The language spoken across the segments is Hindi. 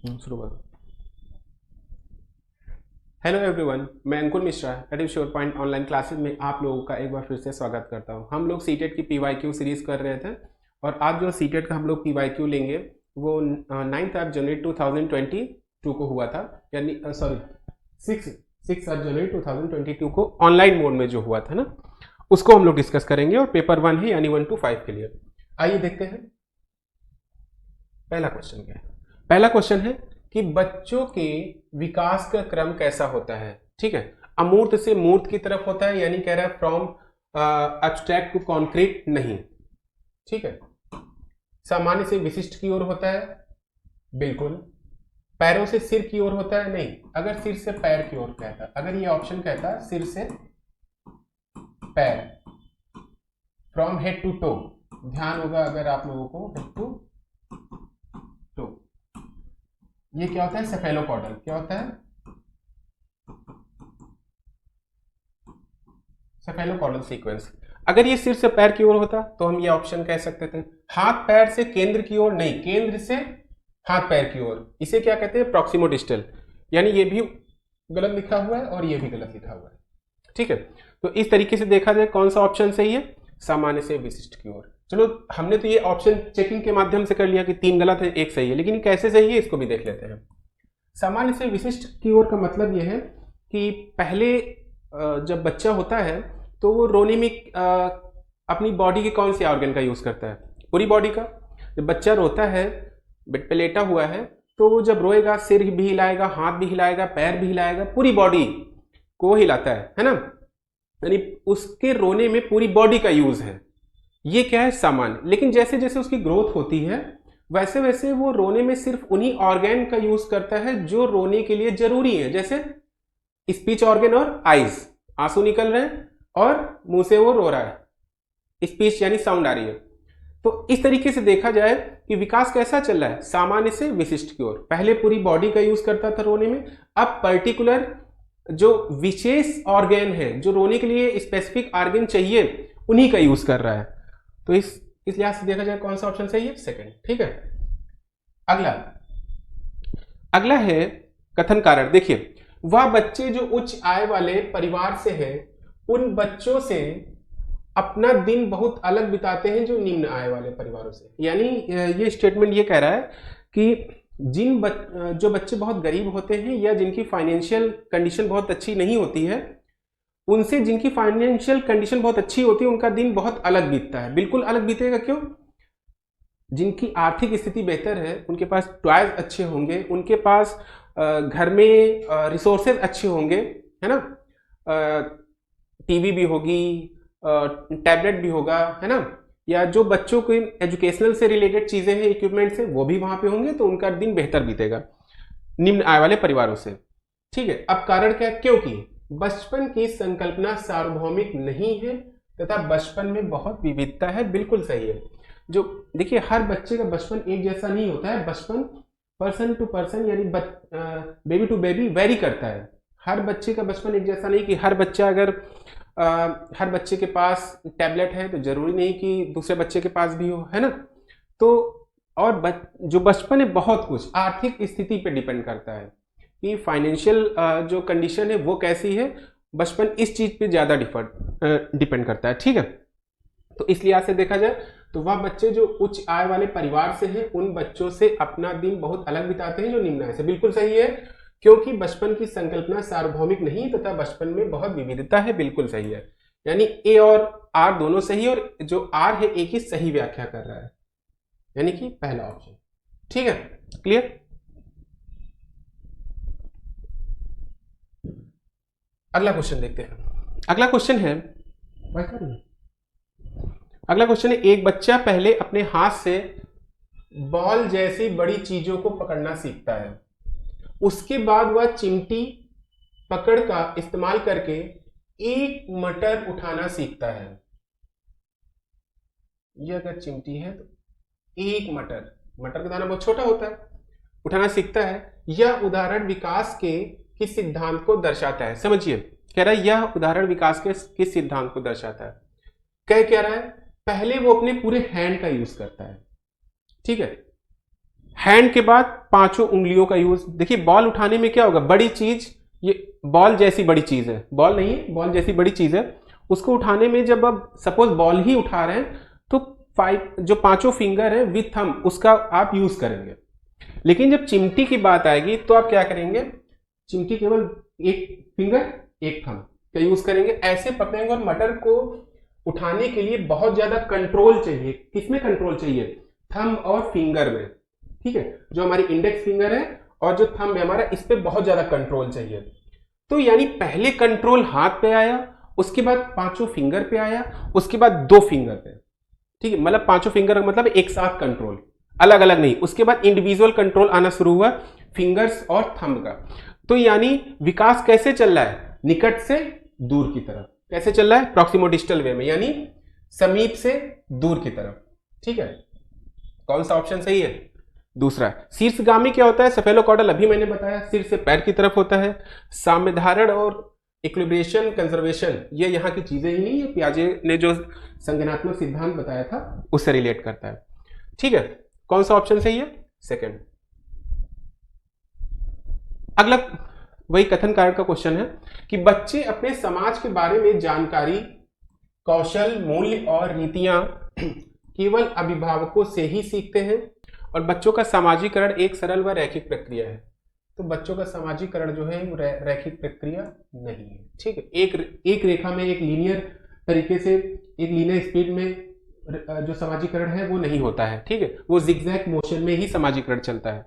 शुरू करो। हेलो एवरीवन, मैं अंकुर मिश्रा एडिव श्योर पॉइंट ऑनलाइन क्लासेस में आप लोगों का एक बार फिर से स्वागत करता हूं। हम लोग सीटेट की पीवाईक्यू सीरीज कर रहे थे और आज जो सीटेट का हम लोग पीवाईक्यू लेंगे वो 9 जनवरी 2022 को हुआ था, यानी सॉरी 6 जनवरी 2022 को ऑनलाइन मोड में जो हुआ था ना, उसको हम लोग डिस्कस करेंगे और पेपर 1 है यानी 1 to 5 के लिए। आइए देखते हैं पहला क्वेश्चन क्या है। पहला क्वेश्चन है कि बच्चों के विकास का क्रम कैसा होता है। ठीक है, अमूर्त से मूर्त की तरफ होता है, यानी कह रहा है फ्रॉम एब्स्ट्रैक्ट टू कॉन्क्रीट नहीं। ठीक है, सामान्य से विशिष्ट की ओर होता है, बिल्कुल। पैरों से सिर की ओर होता है, नहीं। अगर सिर से पैर की ओर कहता, अगर ये ऑप्शन कहता सिर से पैर, फ्रॉम हेड टू टो, ध्यान होगा अगर आप लोगों को हेड टू टो, ये क्या होता है? सेफेलोपॉडल। क्या होता है? सेफेलोपॉडल सीक्वेंस। अगर ये सिर से पैर की ओर होता तो हम ये ऑप्शन कह सकते थे। हाथ पैर से केंद्र की ओर नहीं, केंद्र से हाथ पैर की ओर, इसे क्या कहते हैं? प्रॉक्सिमोडिस्टल। यानी ये भी गलत लिखा हुआ है और ये भी गलत लिखा हुआ है। ठीक है, तो इस तरीके से देखा जाए कौन सा ऑप्शन सही है? सामान्य से विशिष्ट की ओर। चलो, हमने तो ये ऑप्शन चेकिंग के माध्यम से कर लिया कि 3 गलत है 1 सही है, लेकिन कैसे सही है इसको भी देख लेते हैं। सामान्य से विशिष्ट की ओर का मतलब यह है कि पहले जब बच्चा होता है तो वो रोने में अपनी बॉडी के कौन से ऑर्गन का यूज करता है? पूरी बॉडी का। जब बच्चा रोता है, बेड पे लेटा हुआ है, तो वो जब रोएगा सिर भी हिलाएगा, हाथ भी हिलाएगा, पैर भी हिलाएगा, पूरी बॉडी को हिलाता है ना। यानी उसके रोने में पूरी बॉडी का यूज है। ये क्या है? सामान्य। लेकिन जैसे जैसे उसकी ग्रोथ होती है वैसे वैसे वो रोने में सिर्फ उन्हीं ऑर्गन का यूज करता है जो रोने के लिए जरूरी है, जैसे स्पीच ऑर्गन और आईज, आंसू निकल रहे हैं और मुंह से वो रो रहा है, स्पीच यानी साउंड आ रही है। तो इस तरीके से देखा जाए कि विकास कैसा चल रहा है? सामान्य से विशिष्ट की ओर। पहले पूरी बॉडी का यूज करता था रोने में, अब पर्टिकुलर जो विशेष ऑर्गन है, जो रोने के लिए स्पेसिफिक ऑर्गन चाहिए, उन्हीं का यूज कर रहा है। तो इस लिहाज से देखा जाए कौन सा ऑप्शन सही है? सेकंड। ठीक है, अगला है कथन कारक। देखिए, वह बच्चे जो उच्च आय वाले परिवार से हैं उन बच्चों से अपना दिन बहुत अलग बिताते हैं जो निम्न आय वाले परिवारों से। यानी ये स्टेटमेंट ये कह रहा है कि जो बच्चे बहुत गरीब होते हैं या जिनकी फाइनेंशियल कंडीशन बहुत अच्छी नहीं होती है, उनसे जिनकी फाइनेंशियल कंडीशन बहुत अच्छी होती है उनका दिन बहुत अलग बीतता है। बिल्कुल अलग बीतेगा। क्यों? जिनकी आर्थिक स्थिति बेहतर है उनके पास टॉयज अच्छे होंगे, उनके पास घर में रिसोर्सेज अच्छे होंगे, है ना। टीवी भी होगी, टैबलेट भी होगा, है ना। या जो बच्चों के एजुकेशनल से रिलेटेड चीजें हैं, इक्विपमेंट्स हैं, वो भी वहां पे होंगे, तो उनका दिन बेहतर बीतेगा निम्न आय वाले परिवारों से। ठीक है, अब कारण क्या? क्योंकि बचपन की संकल्पना सार्वभौमिक नहीं है तथा बचपन में बहुत विविधता है। बिल्कुल सही है। जो देखिए, हर बच्चे का बचपन एक जैसा नहीं होता है। बचपन पर्सन टू पर्सन यानी बेबी टू बेबी वेरी करता है। हर बच्चे का बचपन एक जैसा नहीं कि हर बच्चा अगर हर बच्चे के पास टैबलेट है तो जरूरी नहीं कि दूसरे बच्चे के पास भी हो, है ना। तो और जो बचपन है बहुत कुछ आर्थिक स्थिति पे डिपेंड करता है कि फाइनेंशियल जो कंडीशन है वो कैसी है। बचपन इस चीज पे ज्यादा डिपेंड करता है। ठीक है, तो इस लिहाज से देखा जाए तो वह बच्चे जो उच्च आय वाले परिवार से हैं उन बच्चों से अपना दिन बहुत अलग बिताते हैं जो निम्न आय से। बिल्कुल सही है, क्योंकि बचपन की संकल्पना सार्वभौमिक नहीं तथा बचपन में बहुत विविधता है। बिल्कुल सही है, यानी ए और आर दोनों सही, और जो आर है एक ही सही व्याख्या कर रहा है, यानी कि पहला ऑप्शन। ठीक है, क्लियर। अगला क्वेश्चन देखते हैं। अगला क्वेश्चन है एक बच्चा पहले अपने हाथ से बॉल जैसी बड़ी चीजों को पकड़ना सीखता है, उसके बाद वह चिमटी पकड़ का इस्तेमाल करके एक मटर उठाना सीखता है। यह अगर चिमटी है तो एक मटर का दाना बहुत छोटा होता है, उठाना सीखता है। यह उदाहरण विकास के किस सिद्धांत को दर्शाता है? समझिए, कह रहा है यह उदाहरण विकास के किस सिद्धांत को दर्शाता है। कह रहा है पहले वो अपने पूरे हैंड का यूज करता है। ठीक है, हैंड के बाद पांचों उंगलियों का यूज। देखिए बॉल उठाने में क्या होगा, बड़ी चीज, ये बॉल जैसी बड़ी चीज है, बॉल नहीं है, बॉल जैसी बड़ी चीज है, उसको उठाने में जब आप सपोज बॉल ही उठा रहे हैं तो जो पांचों फिंगर है विथ थंब उसका आप यूज करेंगे। लेकिन जब चिमटी की बात आएगी तो आप क्या करेंगे, चिमटी केवल एक फिंगर एक थंब का यूज करेंगे, ऐसे पकड़ेंगे। और मटर को उठाने के लिए बहुत ज्यादा कंट्रोल चाहिए। किसमें कंट्रोल चाहिए, थंब और फिंगर में, ठीक है। जो हमारी इंडेक्स फिंगर है और जो थंब है हमारा, इस पे बहुत ज्यादा कंट्रोल चाहिए। तो यानी पहले कंट्रोल हाथ पे आया, उसके बाद पांचों फिंगर पे आया, उसके बाद दो फिंगर पे, ठीक है। मतलब पांचों फिंगर मतलब एक साथ कंट्रोल, अलग अलग नहीं। उसके बाद इंडिविजुअल कंट्रोल आना शुरू हुआ फिंगर्स और थंब का। तो यानी विकास कैसे चल रहा है, निकट से दूर की तरफ। कैसे चल रहा है, प्रॉक्सिमो-डिस्टल वे में, यानी समीप से दूर की तरफ, ठीक है। कौन सा ऑप्शन सही है, दूसरा। शीर्षगामी क्या होता है, सेफेलोकॉर्डल अभी मैंने बताया, सिर से पैर की तरफ होता है। साम्यधारण और इक्विलिब्रेशन कंजर्वेशन ये यहाँ की चीजें ही नहीं है, पियाजे ने जो संज्ञानात्मक सिद्धांत बताया था उससे रिलेट करता है, ठीक है। कौन सा ऑप्शन सही है, सेकंड। अगला वही कथन कारक का क्वेश्चन है कि बच्चे अपने समाज के बारे में जानकारी, कौशल, मूल्य और रीतियां केवल अभिभावकों से ही सीखते हैं और बच्चों का सामाजिकरण एक सरल व रैखिक प्रक्रिया है। तो बच्चों का सामाजिकरण जो है वो रैखिक प्रक्रिया नहीं है, ठीक है। एक रेखा में, एक लीनियर तरीके से, एक लीनियर स्पीड में जो सामाजिकरण है वो नहीं होता है, ठीक है। वो जिगजैग मोशन में ही सामाजिकरण चलता है।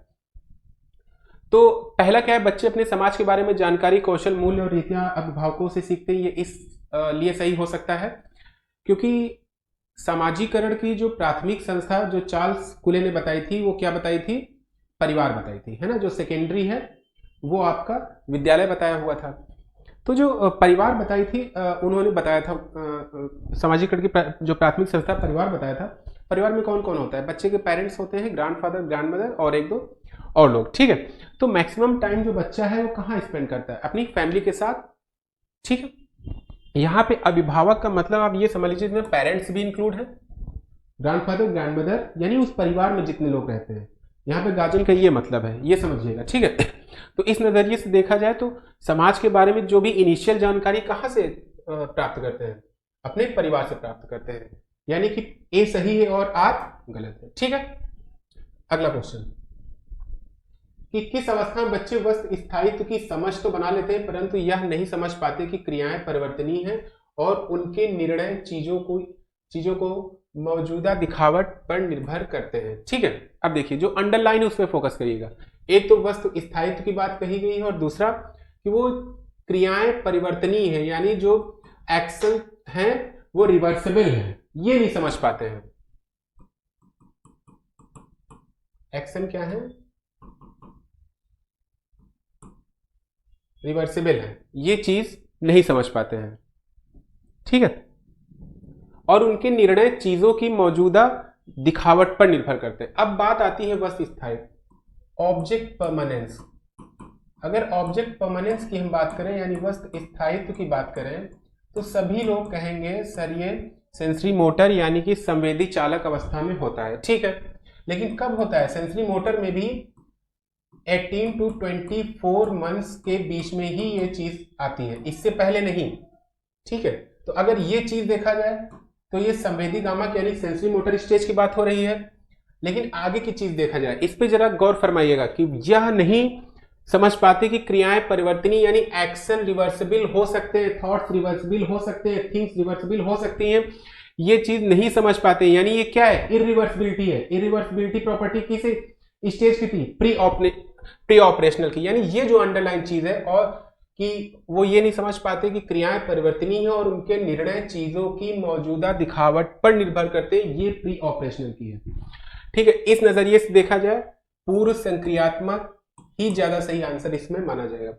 तो पहला क्या है, बच्चे अपने समाज के बारे में जानकारी, कौशल, मूल्य और रीतियां अभिभावकों से सीखते हैं। ये इस लिए सही हो सकता है क्योंकि सामाजिकरण की जो प्राथमिक संस्था जो चार्ल्स कुले ने बताई थी वो क्या बताई थी, परिवार बताई थी, है ना। जो सेकेंडरी है वो आपका विद्यालय बताया हुआ था। तो जो परिवार बताई थी, उन्होंने बताया था सामाजिकरण की जो प्राथमिक संस्था परिवार बताया था। परिवार में कौन कौन होता है, बच्चे के पेरेंट्स होते हैं, ग्रैंडफादर, ग्रैंडमदर और एक दो और लोग, ठीक है। तो मैक्सिमम टाइम जो बच्चा है वो कहाँ स्पेंड करता है, अपनी फैमिली के साथ, ठीक है। यहाँ पे अभिभावक का मतलब आप ये समझ लीजिए इसमें पेरेंट्स भी इंक्लूड है, ग्रैंडफादर, ग्रैंडमदर, यानी उस परिवार में जितने लोग रहते हैं। यहाँ पे गार्जियन का ये मतलब है, ये समझिएगा, ठीक है। तो इस नजरिए से देखा जाए तो समाज के बारे में जो भी इनिशियल जानकारी कहाँ से प्राप्त करते हैं, अपने परिवार से प्राप्त करते हैं। यानी कि ए सही है और आर गलत है, ठीक है। अगला क्वेश्चन कि किस अवस्था में बच्चे वस्तु स्थायित्व की समझ तो बना लेते हैं परंतु यह नहीं समझ पाते कि क्रियाएं परिवर्तनीय हैं और उनके निर्णय चीजों को मौजूदा दिखावट पर निर्भर करते हैं, ठीक है। अब देखिए जो अंडरलाइन उस पर फोकस करिएगा। एक तो वस्तु स्थायित्व की बात कही गई है और दूसरा कि वो क्रियाएं परिवर्तनीय है, यानी जो एक्शन है वो रिवर्सिबल है, ये नहीं समझ पाते हैं। एक्शन क्या है, रिवर्सिबल है, ये चीज नहीं समझ पाते हैं, ठीक है। और उनके निर्णय चीजों की मौजूदा दिखावट पर निर्भर करते हैं। अब बात आती है वस्तु स्थायित्व, ऑब्जेक्ट परमानेंस। अगर ऑब्जेक्ट परमानेंस की हम बात करें यानी वस्तु स्थायित्व की बात करें तो सभी लोग कहेंगे सर ये सेंसरी मोटर यानी कि संवेदी चालक अवस्था में होता है, ठीक है। लेकिन कब होता है, सेंसरी मोटर में भी 18 to 24 मंथ्स के बीच में ही ये चीज आती है, इससे पहले नहीं, ठीक है। तो अगर ये चीज देखा जाए तो ये संवेदी गामा यानी सेंसरी मोटर स्टेज की बात हो रही है। लेकिन आगे की चीज देखा जाए, इस पे जरा गौर फरमाइएगा कि यह नहीं समझ पाते कि क्रियाएं परिवर्तनीय यानी एक्शन रिवर्सिबल हो सकते हैं, थॉट्स रिवर्सिबल हो सकते हैं, थिंग्स रिवर्सिबल हो सकती हैं, ये चीज नहीं समझ पाते। यानी ये क्या है, इरिवर्सिबिलिटी है। इरिवर्सिबिलिटी प्रॉपर्टी किस स्टेज की थी, प्री ऑपरेशनल की। यानी ये जो अंडरलाइन चीज है और कि वो ये नहीं समझ पाते कि क्रियाएं परिवर्तनीय है और उनके निर्णय चीजों की मौजूदा दिखावट पर निर्भर करते हैं, ये प्री ऑपरेशनल की है, ठीक है। इस नजरिए से देखा जाए पूर्व संक्रियात्मक ही ज्यादा सही आंसर इसमें माना जाएगा।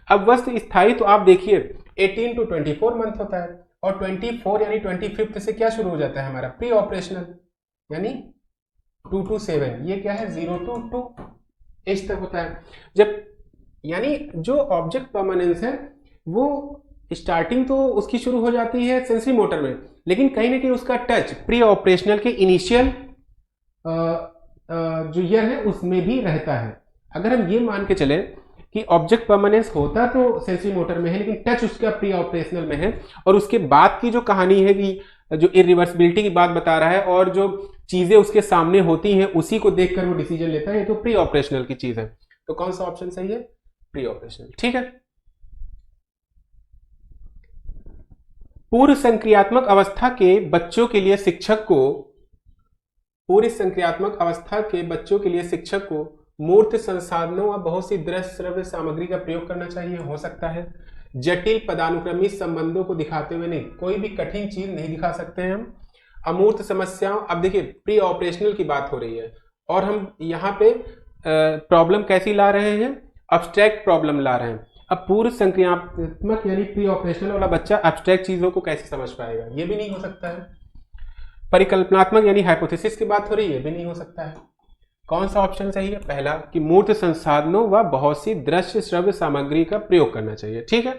अब वस्तु स्थायी तो आप देखिए 18 to 24 मंथ होता है और 24 यानी 25th से क्या शुरू हो जाता है हमारा प्री ऑपरेशनल, यानी 2 to 7, ये क्या है 0 to 2 एज तक होता है। जब यानी जो ऑब्जेक्ट परमानेंस है वो स्टार्टिंग तो उसकी शुरू हो जाती है सेंसरी मोटर में, लेकिन कहीं ना कहीं उसका टच प्री ऑपरेशनल के इनिशियल जो ईयर है उसमें भी रहता है। अगर हम ये मान के चले कि ऑब्जेक्ट परमानेंस होता तो सेंसरी मोटर में है, लेकिन टच उसका प्री ऑपरेशनल में है, और उसके बाद की जो कहानी है कि जो इरिवर्सिबिलिटी की बात बता रहा है और जो चीजें उसके सामने होती हैं उसी को देखकर वो डिसीजन लेता है, ये तो प्री ऑपरेशनल की चीज है। तो कौन सा ऑप्शन सही है? Pre operational. ठीक है। पूर्व संक्रियात्मक अवस्था के बच्चों के लिए शिक्षक को पूरी संक्रियात्मक अवस्था के बच्चों के लिए शिक्षक को मूर्त संसाधनों व बहुत सी दृश्य श्रव्य सामग्री का प्रयोग करना चाहिए। हो सकता है जटिल पदानुक्रमित संबंधों को दिखाते हुए नहीं, कोई भी कठिन चीज नहीं दिखा सकते हैं हम। अमूर्त समस्याओं, अब देखिए प्री ऑपरेशनल की बात हो रही है और हम यहाँ पे प्रॉब्लम कैसी ला रहे हैं? अब्स्ट्रैक्ट प्रॉब्लम ला रहे हैं। अब पूर्व संक्रियात्मक यानी प्री ऑपरेशनल वाला बच्चा अब्स्ट्रैक्ट चीजों को कैसे समझ पाएगा? ये भी नहीं हो सकता है। परिकल्पनात्मक यानी हाइपोथेसिस की बात हो रही है, भी नहीं हो सकता है। कौन सा ऑप्शन सही है? पहला कि मूर्त संसाधनों व बहुत सी दृश्य श्रव्य सामग्री का प्रयोग करना चाहिए। ठीक है।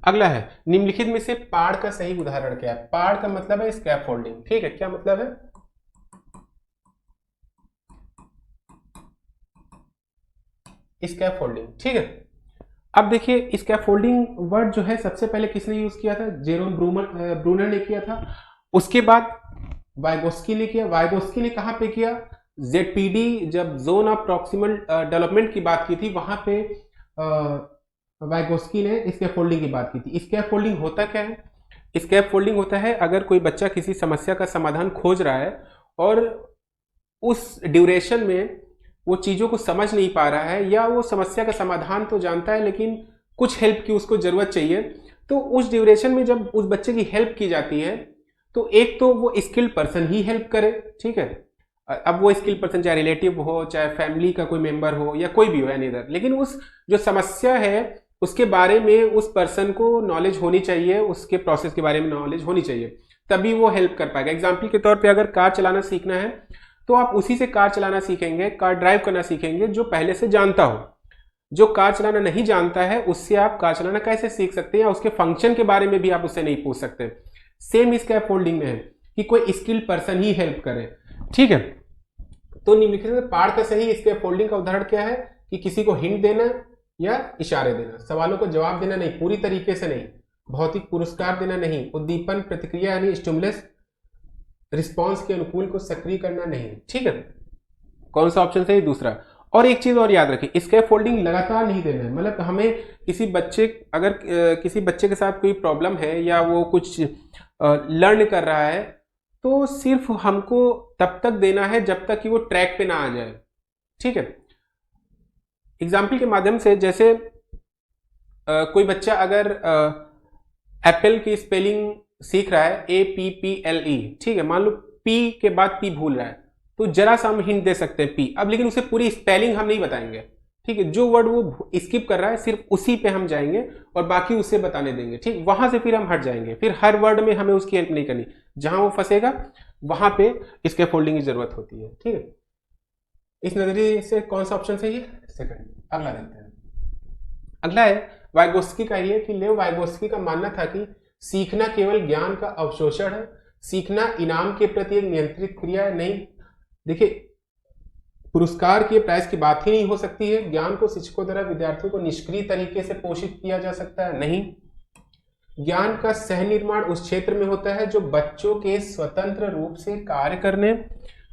अगला है निम्नलिखित में से पाड़ का सही उदाहरण क्या है? पाड़ का मतलब है स्कैफोल्डिंग। ठीक है, क्या मतलब है? स्कैफोल्डिंग। ठीक है। अब देखिए स्कैफोल्डिंग वर्ड जो है सबसे पहले किसने यूज किया था? जेरोम ब्रूनर ने किया था। उसके बाद वाइगोस्की ने किया। वाइगोस्की ने कहां पे किया? जेडपीडी, जब जोन ऑफ प्रॉक्सिमल डेवलपमेंट की बात की थी वहां पे वाइगोस्की ने स्कैफोल्डिंग की बात की थी। स्कैफोल्डिंग होता क्या है? स्कैफोल्डिंग होता है अगर कोई बच्चा किसी समस्या का समाधान खोज रहा है और उस ड्यूरेशन में वो चीजों को समझ नहीं पा रहा है, या वो समस्या का समाधान तो जानता है लेकिन कुछ हेल्प की उसको जरूरत चाहिए, तो उस ड्यूरेशन में जब उस बच्चे की हेल्प की जाती है तो एक तो वो स्किल्ड पर्सन ही हेल्प करे। ठीक है। अब वो स्किल्ड पर्सन चाहे रिलेटिव हो, चाहे फैमिली का कोई मेंबर हो, या कोई भी हो एनी अदर, लेकिन उस जो समस्या है उसके बारे में उस पर्सन को नॉलेज होनी चाहिए, उसके प्रोसेस के बारे में नॉलेज होनी चाहिए, तभी वो हेल्प कर पाएगा। एग्जाम्पल के तौर पे अगर कार चलाना सीखना है तो आप उसी से कार चलाना सीखेंगे, कार ड्राइव करना सीखेंगे जो पहले से जानता हो। जो कार चलाना नहीं जानता है उससे आप कार चलाना कैसे सीख सकते हैं, या उसके फंक्शन के बारे में भी आप उससे नहीं पूछ सकते। सेम स्कैफोल्डिंग में है कि कोई स्किल्ड पर्सन ही हेल्प करे। ठीक है। तो निम्नलिखित में पाड़ का सही स्कैफोल्डिंग का उदाहरण क्या है? कि किसी को हिंट देना या इशारे देना, सवालों को जवाब देना नहीं, पूरी तरीके से नहीं, भौतिक पुरस्कार देना नहीं, उद्दीपन प्रतिक्रिया यानी स्टिमुलस रिस्पॉन्स के अनुकूल को सक्रिय करना नहीं। ठीक है। कौन सा ऑप्शन सही? दूसरा। और एक चीज और याद रखिए, स्कैफोल्डिंग लगातार नहीं देना है। मतलब हमें किसी बच्चे, अगर किसी बच्चे के साथ कोई प्रॉब्लम है या वो कुछ लर्न कर रहा है, तो सिर्फ हमको तब तक देना है जब तक कि वो ट्रैक पे ना आ जाए। ठीक है। एग्जाम्पल के माध्यम से, जैसे कोई बच्चा अगर एप्पल की स्पेलिंग सीख रहा है APPLE, ठीक है, मान लो पी के बाद पी भूल रहा है, तो जरा सा हम हिंट दे सकते हैं पी, अब लेकिन उसे पूरी स्पेलिंग हम नहीं बताएंगे। ठीक है। जो वर्ड वो स्किप कर रहा है सिर्फ उसी पे हम जाएंगे और बाकी उसे बताने देंगे। ठीक, वहां से फिर हम हट जाएंगे, फिर हर वर्ड में हमें उसकी हेल्प नहीं करनी, जहां वो फंसेगा वहां पे स्कैफोल्डिंग की जरूरत होती है। ठीक है। इस नजरिए से कौन सा ऑप्शन सही है? सेकंड। अगला देखते हैं। अगला है वाइगोस्की का। ये कि लेव वाइगोस्की का मानना था कि सीखना केवल ज्ञान का अवशोषण है, सीखना इनाम के प्रति एक नियंत्रित क्रिया है। नहीं, देखिए पुरस्कार की प्राइज की बात ही नहीं हो सकती है। ज्ञान को शिक्षकों द्वारा विद्यार्थियों को निष्क्रिय तरीके से पोषित किया जा सकता है। नहीं, ज्ञान का सह निर्माण उस क्षेत्र में होता है जो बच्चों के स्वतंत्र रूप से कार्य करने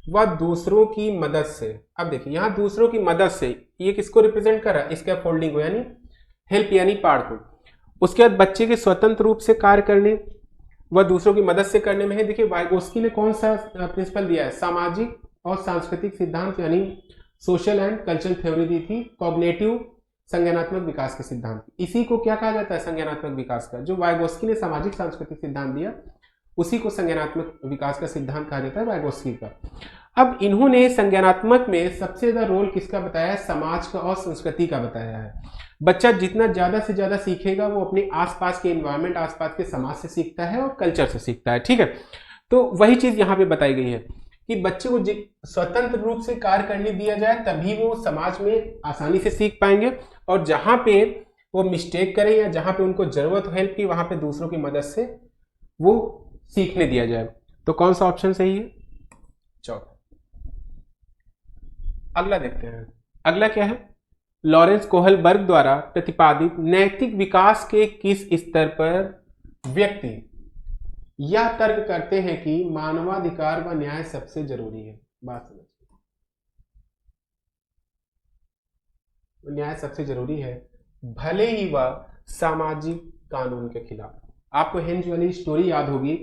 व दूसरों की मदद से। अब देखिए यहां दूसरों की मदद से, ये किसको रिप्रेजेंट कर रहा है? स्कैफोल्डिंग को, यानी हेल्प यानी पार्ट को। उसके बाद बच्चे के स्वतंत्र रूप से कार्य करने व दूसरों की मदद से करने में है। देखिए वाइगोस्की ने कौन सा प्रिंसिपल दिया है? सामाजिक और सांस्कृतिक सिद्धांत यानी सोशल एंड कल्चरल थ्योरी दी थी। कॉग्निटिव संज्ञानात्मक विकास के सिद्धांत, इसी को क्या कहा जाता है? संज्ञानात्मक विकास का। जो वाइगोस्की ने सामाजिक सांस्कृतिक सिद्धांत दिया उसी को संज्ञानात्मक विकास का सिद्धांत कहा जाता है, वाइगोस्की का। अब इन्होंने संज्ञानात्मक में सबसे ज्यादा रोल किसका बताया है? समाज का और संस्कृति का बताया है। बच्चा जितना ज्यादा से ज्यादा सीखेगा वो अपने आसपास के एनवायरनमेंट, आसपास के समाज से सीखता है और कल्चर से सीखता है। ठीक है। तो वही चीज यहाँ पे बताई गई है कि बच्चे को स्वतंत्र रूप से कार्य करने दिया जाए तभी वो समाज में आसानी से सीख पाएंगे, और जहां पे वो मिस्टेक करें या जहां पे उनको जरूरत हो हेल्प की, वहां पे दूसरों की मदद से वो सीखने दिया जाए। तो कौन सा ऑप्शन सही है? चौथा। अगला देखते हैं, अगला क्या है, लॉरेंस कोहलबर्ग द्वारा प्रतिपादित नैतिक विकास के किस स्तर पर व्यक्ति यह तर्क करते हैं कि मानवाधिकार व न्याय सबसे जरूरी है। बात समझ, न्याय सबसे जरूरी है भले ही वह सामाजिक कानून के खिलाफ। आपको हेंज वाली स्टोरी याद होगी,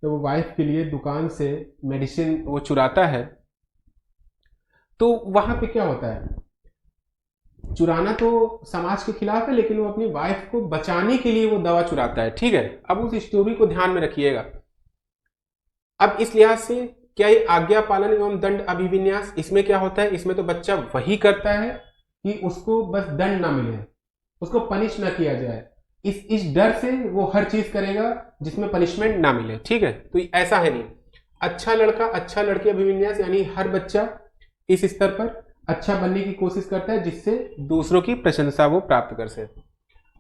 तो वो वाइफ के लिए दुकान से मेडिसिन वो चुराता है, तो वहां पे क्या होता है, चुराना तो समाज के खिलाफ है, लेकिन वो अपनी वाइफ को बचाने के लिए वो दवा चुराता है। ठीक है, अब उस स्टोरी को ध्यान में रखिएगा। अब इस लिहाज से क्या ये आज्ञा पालन एवं दंड अभिविन्यास, इसमें क्या होता है, इसमें तो बच्चा वही करता है कि उसको बस दंड ना मिले, उसको पनिश ना किया जाए, इस डर से वो हर चीज करेगा जिसमें पनिशमेंट ना मिले। ठीक है, तो ऐसा है नहीं। अच्छा लड़का अच्छा लड़की अभिविन्यास, यानी हर बच्चा इस स्तर पर अच्छा बनने की कोशिश करता है जिससे दूसरों की प्रशंसा वो प्राप्त कर सके।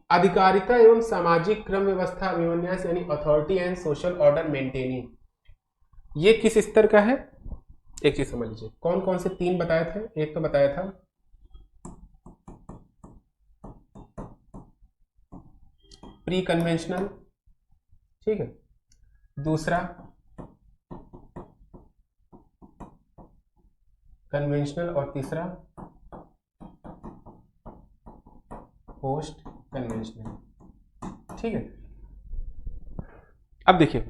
अधिकारिता एवं सामाजिक क्रम व्यवस्था अभिविन्यास, यानी authority and social order maintaining, ये किस स्तर का है, एक चीज समझ लीजिए। कौन कौन से तीन बताए थे, एक तो बताया था प्री कन्वेंशनल, ठीक है, दूसरा कन्वेंशनल, और तीसरा पोस्ट कन्वेंशनल। ठीक है, अब देखिए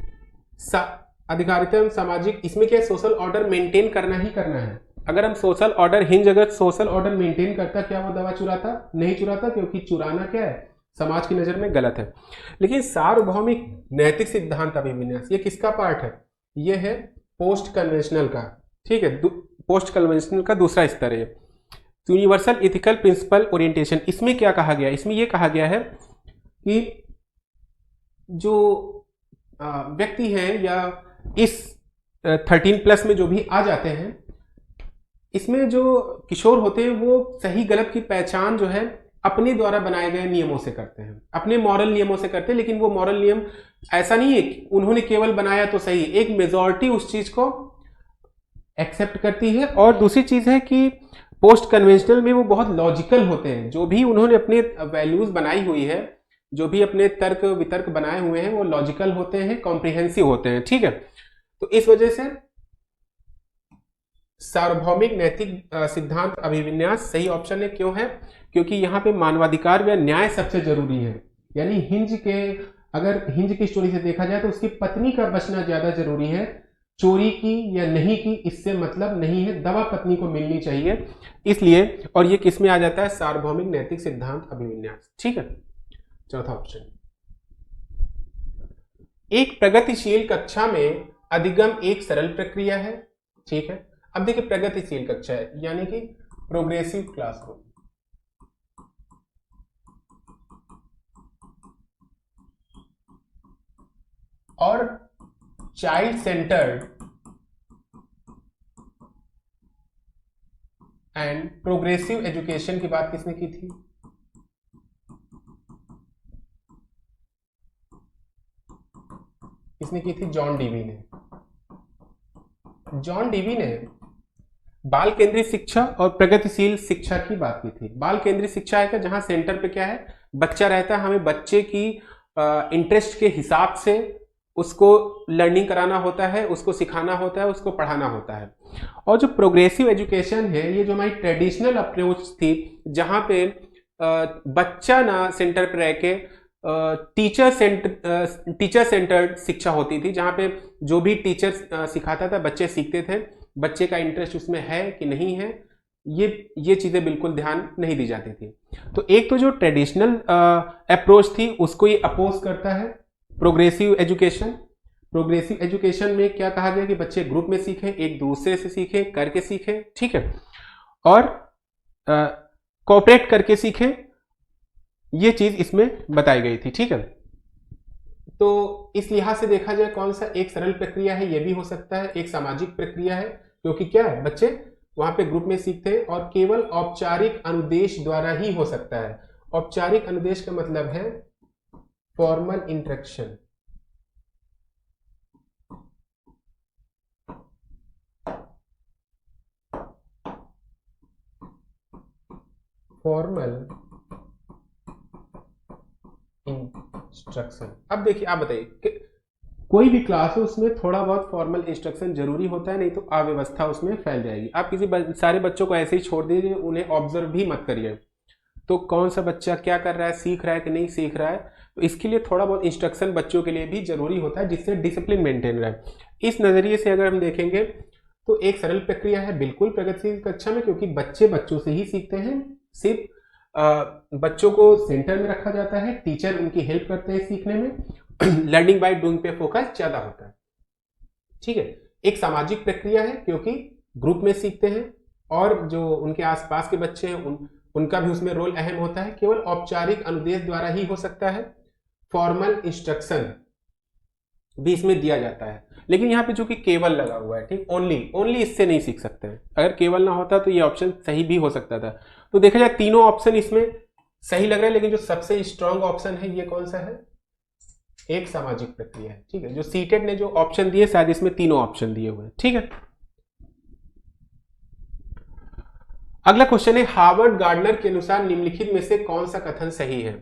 अधिकारिता एवं सामाजिक, इसमें क्या है, सोशल ऑर्डर मेंटेन करना ही करना है। अगर हम सोशल ऑर्डर, हिंज अगर सोशल ऑर्डर मेंटेन करता, क्या वो दवा चुराता? नहीं चुराता, क्योंकि चुराना क्या है, समाज की नजर में गलत है। लेकिन सार्वभौमिक नैतिक सिद्धांत अभिविन्यास, ये किसका पार्ट है, ये है पोस्ट कन्वेंशनल का। ठीक है, पोस्ट कन्वेंशनल का दूसरा स्तर है। यूनिवर्सल इथिकल प्रिंसिपल ओरिएंटेशन, इसमें क्या कहा गया, इसमें यह कहा गया है कि जो व्यक्ति हैं या इस 13+ में जो भी आ जाते हैं, इसमें जो किशोर होते हैं वो सही गलत की पहचान जो है अपने द्वारा बनाए गए नियमों से करते हैं, अपने मॉरल नियमों से करते हैं। लेकिन वो मॉरल नियम ऐसा नहीं है कि उन्होंने केवल बनाया तो सही, एक मेजॉरिटी उस चीज को एक्सेप्ट करती है। और दूसरी चीज है कि पोस्ट कन्वेंशनल में वो बहुत लॉजिकल होते हैं, जो भी उन्होंने अपने वैल्यूज बनाई हुई है, जो भी अपने तर्क वितर्क बनाए हुए हैं, वो लॉजिकल होते हैं, कॉम्प्रिहेंसिव होते हैं। ठीक है, तो इस वजह से सार्वभौमिक नैतिक सिद्धांत अभिविन्यास सही ऑप्शन है। क्यों है, क्योंकि यहां पे मानवाधिकार व न्याय सबसे जरूरी है। यानी अगर हिंज की स्टोरी से देखा जाए तो उसकी पत्नी का बचना ज्यादा जरूरी है, चोरी की या नहीं की इससे मतलब नहीं है, दवा पत्नी को मिलनी चाहिए इसलिए। और ये किस में आ जाता है, सार्वभौमिक नैतिक सिद्धांत अभिविन्यास। ठीक है, चौथा ऑप्शन। एक प्रगतिशील कक्षा में अधिगम एक सरल प्रक्रिया है। ठीक है, अब देखिए प्रगतिशील कक्षा है यानी कि प्रोग्रेसिव क्लासरूम, और child centred and progressive education की बात किसने की थी, किसने की थी, जॉन डीवी ने। जॉन डीवी ने बाल केंद्रित शिक्षा और प्रगतिशील शिक्षा की बात की थी। बाल केंद्रित शिक्षा है क्या, जहां सेंटर पे क्या है, बच्चा रहता है, हमें बच्चे की इंटरेस्ट के हिसाब से उसको लर्निंग कराना होता है, उसको सिखाना होता है, उसको पढ़ाना होता है। और जो प्रोग्रेसिव एजुकेशन है, ये जो हमारी ट्रेडिशनल अप्रोच थी, जहां पे बच्चा ना सेंटर पर रह के टीचर सेंटर्ड शिक्षा होती थी, जहां पे जो भी टीचर सिखाता था बच्चे सीखते थे, बच्चे का इंटरेस्ट उसमें है कि नहीं है, ये चीजें बिल्कुल ध्यान नहीं दी जाती थी। तो एक तो जो ट्रेडिशनल अप्रोच थी उसको ये अपोज करता है प्रोग्रेसिव एजुकेशन। प्रोग्रेसिव एजुकेशन में क्या कहा गया कि बच्चे ग्रुप में सीखें, एक दूसरे से सीखें, करके सीखें। ठीक है, और कोऑपरेट करके सीखें, ये चीज इसमें बताई गई थी। ठीक है, तो इस लिहाज से देखा जाए कौन सा एक सरल प्रक्रिया है, यह भी हो सकता है, एक सामाजिक प्रक्रिया है, क्योंकि क्या है, बच्चे वहां पे ग्रुप में सीखते हैं, और केवल औपचारिक अनुदेश द्वारा ही हो सकता है। औपचारिक अनुदेश का मतलब है फॉर्मल इंस्ट्रक्शन। Formal instruction. अब देखिए, आप बताइए कि कोई भी क्लास हो उसमें थोड़ा बहुत फॉर्मल इंस्ट्रक्शन जरूरी होता है, नहीं तो अव्यवस्था उसमें फैल जाएगी। आप किसी सारे बच्चों को ऐसे ही छोड़ दीजिए, उन्हें ऑब्जर्व भी मत करिए, तो कौन सा बच्चा क्या कर रहा है, सीख रहा है कि नहीं सीख रहा है, तो इसके लिए थोड़ा बहुत इंस्ट्रक्शन बच्चों के लिए भी जरूरी होता है, जिससे डिसिप्लिन मेंटेन रहे। इस नजरिए से अगर हम देखेंगे तो एक सरल प्रक्रिया है बिल्कुल प्रगतिशील कक्षा में, क्योंकि बच्चे बच्चों से ही सीखते हैं। सिर्फ बच्चों को सेंटर में रखा जाता है, टीचर उनकी हेल्प करते हैं सीखने में। लर्निंग बाय डूइंग पे फोकस ज्यादा होता है। ठीक है, एक सामाजिक प्रक्रिया है क्योंकि ग्रुप में सीखते हैं, और जो उनके आसपास के बच्चे हैं उनका भी उसमें रोल अहम होता है। केवल औपचारिक अनुदेश द्वारा ही हो सकता है, फॉर्मल इंस्ट्रक्शन भी इसमें दिया जाता है। लेकिन यहाँ पे जो कि केवल लगा हुआ है, ठीक, ओनली इससे नहीं सीख सकते हैं। अगर केवल ना होता तो ये ऑप्शन सही भी हो सकता था। तो देखा जाए तीनों ऑप्शन इसमें सही लग रहा है, लेकिन जो सबसे स्ट्रांग ऑप्शन है ये कौन सा है, एक सामाजिक प्रक्रिया है। ठीक है, जो सीटेड ने जो ऑप्शन दिए शायद इसमें तीनों ऑप्शन दिए हुए हैं। ठीक है, अगला क्वेश्चन है, हार्वर्ड गार्डनर के अनुसार निम्नलिखित में से कौन सा कथन सही है।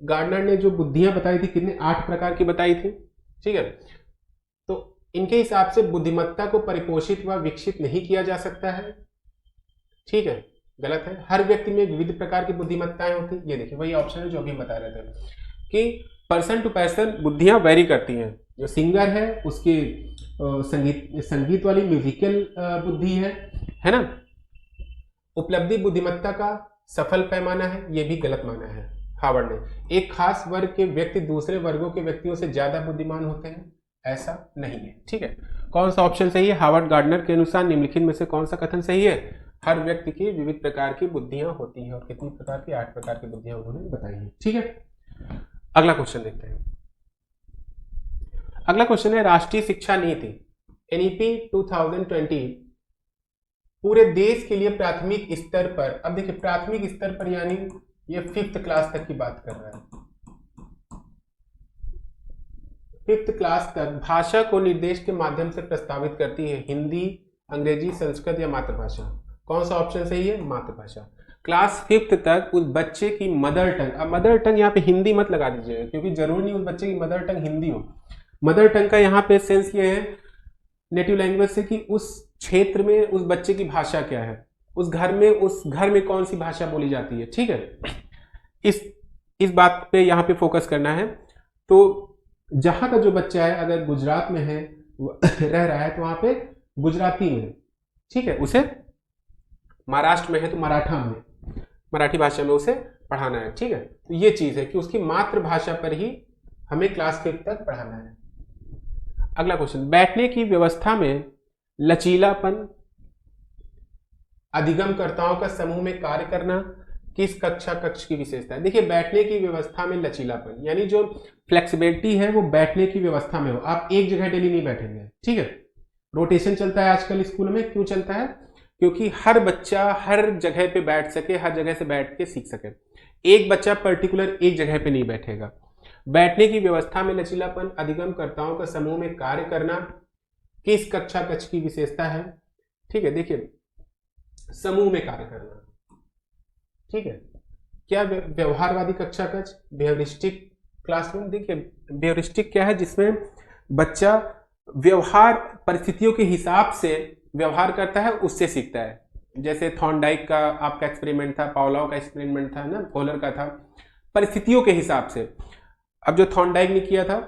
गार्डनर ने जो बुद्धियां बताई थी, कितने 8 प्रकार की बताई थी। ठीक है, तो इनके हिसाब से बुद्धिमत्ता को परिपोषित व विकसित नहीं किया जा सकता है। ठीक है, गलत है। हर व्यक्ति में विविध प्रकार की बुद्धिमत्ताएं होती। ये देखिए वही ऑप्शन है जो अभी हम बता रहे थे कि पर्सन टू पर्सन बुद्धियां वेरी करती हैं। जो सिंगर है उसकी संगीत वाली म्यूजिकल बुद्धि है ना। उपलब्धि बुद्धिमत्ता का सफल पैमाना है, ये भी गलत माना है हार्वर्ड ने। एक खास वर्ग के व्यक्ति दूसरे वर्गों के व्यक्तियों से ज्यादा बुद्धिमान होते हैं, ऐसा नहीं है। ठीक है, कौन सा ऑप्शन सही है, हार्वर्ड गार्डनर के अनुसार निम्नलिखित में से कौन सा कथन सही है। हर व्यक्ति की विविध प्रकार की बुद्धियां होती हैं, और कितनी प्रकार की, 8 प्रकार की बुद्धियां उन्होंने बताई हैं। ठीक है, अगला क्वेश्चन देखते हैं। अगला क्वेश्चन है, राष्ट्रीय शिक्षा नीति एनईपी 2020 पूरे देश के लिए प्राथमिक स्तर पर, अब देखिए प्राथमिक स्तर पर यानी ये 5th क्लास तक की बात कर रहा है। 5th क्लास तक भाषा को निर्देश के माध्यम से प्रस्तावित करती है, हिंदी, अंग्रेजी, संस्कृत या मातृभाषा। कौन सा ऑप्शन सही है, मातृभाषा। क्लास 5th तक उस बच्चे की मदर टंग, अब मदर टंग यहाँ पे हिंदी मत लगा दीजिएगा, क्योंकि जरूरी नहीं उस बच्चे की मदर टंग हिंदी हो। मदर टंग का यहाँ पे सेंस ये है नेटिव लैंग्वेज से कि उस क्षेत्र में उस बच्चे की भाषा क्या है, उस घर में कौन सी भाषा बोली जाती है। ठीक है, इस बात पे यहाँ पे फोकस करना है। तो जहां का जो बच्चा है अगर गुजरात में है रह रहा है तो वहां पे गुजराती में, ठीक है, उसे महाराष्ट्र में है तो मराठी भाषा में उसे पढ़ाना है। ठीक है, तो ये चीज है कि उसकी मातृभाषा पर ही हमें क्लास 5 तक पढ़ाना है। अगला क्वेश्चन, बैठने की व्यवस्था में लचीलापन, अधिगमकर्ताओं का समूह में कार्य करना किस कक्ष की विशेषता है। देखिए बैठने की व्यवस्था में लचीलापन यानी जो फ्लेक्सिबिलिटी है वो बैठने की व्यवस्था में हो। आप एक जगह डेली नहीं बैठेंगे। ठीक है, रोटेशन चलता है आजकल स्कूल में। क्यों चलता है, क्योंकि हर बच्चा हर जगह पे बैठ सके, हर जगह से बैठ के सीख सके। एक बच्चा पर्टिकुलर एक जगह पे नहीं बैठेगा। बैठने की व्यवस्था में लचीलापन, अधिगमकर्ताओं का समूह में कार्य करना किस कक्ष की विशेषता है। ठीक है, देखिए समूह में कार्य करना। ठीक है, क्या व्यवहारवादी कक्षा कक्ष, बिहेवियरिस्टिक क्लासरूम। देखिए बिहेवियरिस्टिक क्या है, जिसमें बच्चा व्यवहार परिस्थितियों के हिसाब से व्यवहार करता है, उससे सीखता है। जैसे थॉर्नडाइक का आपका एक्सपेरिमेंट था, पावलोव का एक्सपेरिमेंट था ना, कोहलर का था, परिस्थितियों के हिसाब से। अब जो थॉर्नडाइक ने किया था,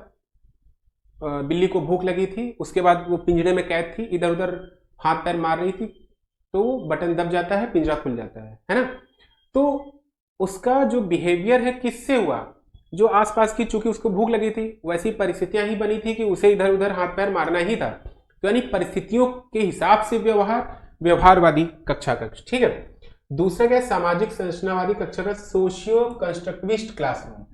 बिल्ली को भूख लगी थी, उसके बाद वो पिंजरे में कैद थी, इधर उधर हाथ पैर मार रही थी, तो बटन दब जाता है, पिंजरा खुल जाता है ना। तो उसका जो बिहेवियर है किससे हुआ, जो आसपास की, चूंकि उसको भूख लगी थी, वैसी परिस्थितियां ही बनी थी कि उसे इधर उधर हाथ पैर मारना ही था। तो यानी परिस्थितियों के हिसाब से व्यवहारवादी कक्षा कक्ष। ठीक है, दूसरा क्या है, सामाजिक संरचनावादी कक्षा कक्ष, socio constructivist classroom.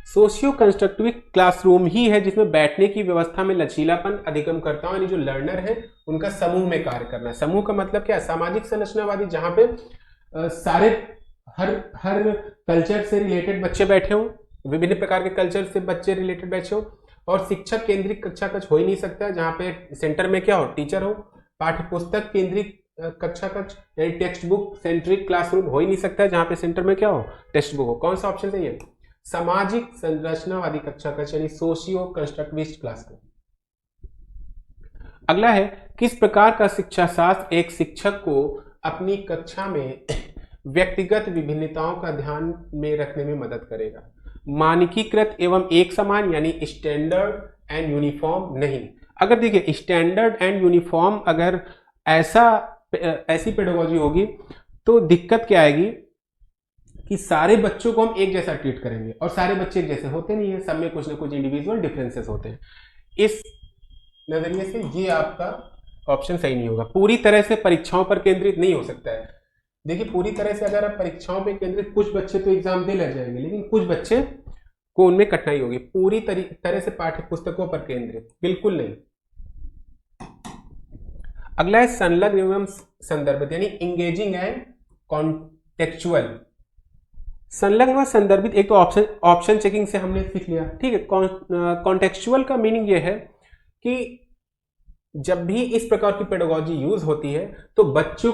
Socio constructivist classroom ही है जिसमें बैठने की व्यवस्था में लचीलापन, अधिगमकर्ताओं यानी जो लर्नर है उनका समूह में कार्य करना। समूह का मतलब क्या है, सामाजिक संरचनावादी, जहां पे सारे हर कल्चर से रिलेटेड बच्चे बैठे हों, विभिन्न प्रकार के कल्चर से बच्चे रिलेटेड बैठे हों। और शिक्षक केंद्रित कक्षा कक्ष हो ही नहीं सकता, जहां पे सेंटर में क्या हो, टीचर हो। पाठ्य पुस्तक केंद्रित कक्षा कक्ष यानी टेक्स्ट बुक सेंट्रिक क्लासरूम हो ही नहीं सकता है जहां पे सेंटर में क्या हो, टेक्स्ट बुक हो। कौन सा ऑप्शन सही है? सामाजिक संरचनावादी कक्षा कक्ष यानी सोशियो कंस्ट्रक्टिविस्ट क्लासरूम। अगला है, किस प्रकार का शिक्षा शास्त्र एक शिक्षक को अपनी कक्षा में व्यक्तिगत विभिन्नताओं का ध्यान में रखने में मदद करेगा? मानकीकृत एवं एक समान यानी स्टैंडर्ड एंड यूनिफॉर्म नहीं। अगर देखिए स्टैंडर्ड एंड यूनिफॉर्म अगर ऐसी पेडागोजी होगी तो दिक्कत क्या आएगी कि सारे बच्चों को हम एक जैसा ट्रीट करेंगे और सारे बच्चे एक जैसे होते नहीं है, सब में कुछ ना कुछ इंडिविजुअल डिफरेंसेस होते हैं। इस नजरिए से ये आपका ऑप्शन सही नहीं होगा। पूरी तरह से परीक्षाओं पर केंद्रित नहीं हो सकता है। देखिए पूरी तरह से अगर आप परीक्षाओं पर केंद्रित, कुछ बच्चे तो एग्जाम दे ले जाएंगे लेकिन कुछ बच्चे को उनमें कठिनाई होगी। पूरी तरह से पाठ्य पुस्तकों पर केंद्रित बिल्कुल नहीं। अगला है संलग्न एवं संदर्भित यानी इंगेजिंग एंड कॉन्टेक्चुअल। संलग्न व संदर्भित एक तो ऑप्शन चेकिंग से हमने सीख लिया, ठीक है। कॉन्टेक्चुअल का मीनिंग ये है कि जब भी इस प्रकार की पेडागोजी यूज होती है तो बच्चे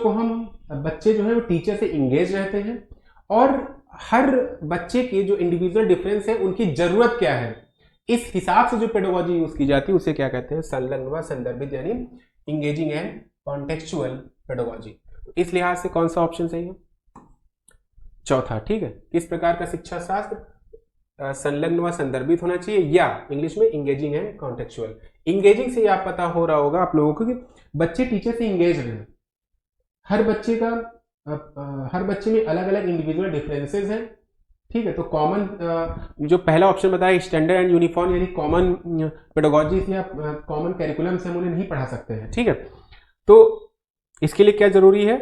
जो है वो टीचर से इंगेज रहते हैं और हर बच्चे के जो इंडिविजुअल डिफरेंस है उनकी जरूरत क्या है इस हिसाब से जो पेडागोजी यूज की जाती है उसे क्या कहते हैं? संलग्न व संदर्भित यानी इंगेजिंग एंड कॉन्टेक्चुअल पेडागोजी। तो इस लिहाज से कौन सा ऑप्शन सही है? चौथा, ठीक है। किस प्रकार का शिक्षा शास्त्र संलग्न व संदर्भित होना चाहिए या इंग्लिश में इंगेजिंग एंड कॉन्टेक्चुअल। इंगेजिंग से आप पता हो रहा होगा आप लोगों को कि बच्चे टीचर से इंगेज रहे, हर बच्चे में अलग अलग इंडिविजुअल डिफरेंसेस हैं, ठीक है। तो कॉमन जो पहला ऑप्शन बताया स्टैंडर्ड एंड यूनिफॉर्म यानी कॉमन पेडागोजी या कॉमन कैरिकुलम से हम उन्हें नहीं पढ़ा सकते हैं, ठीक है। तो इसके लिए क्या जरूरी है?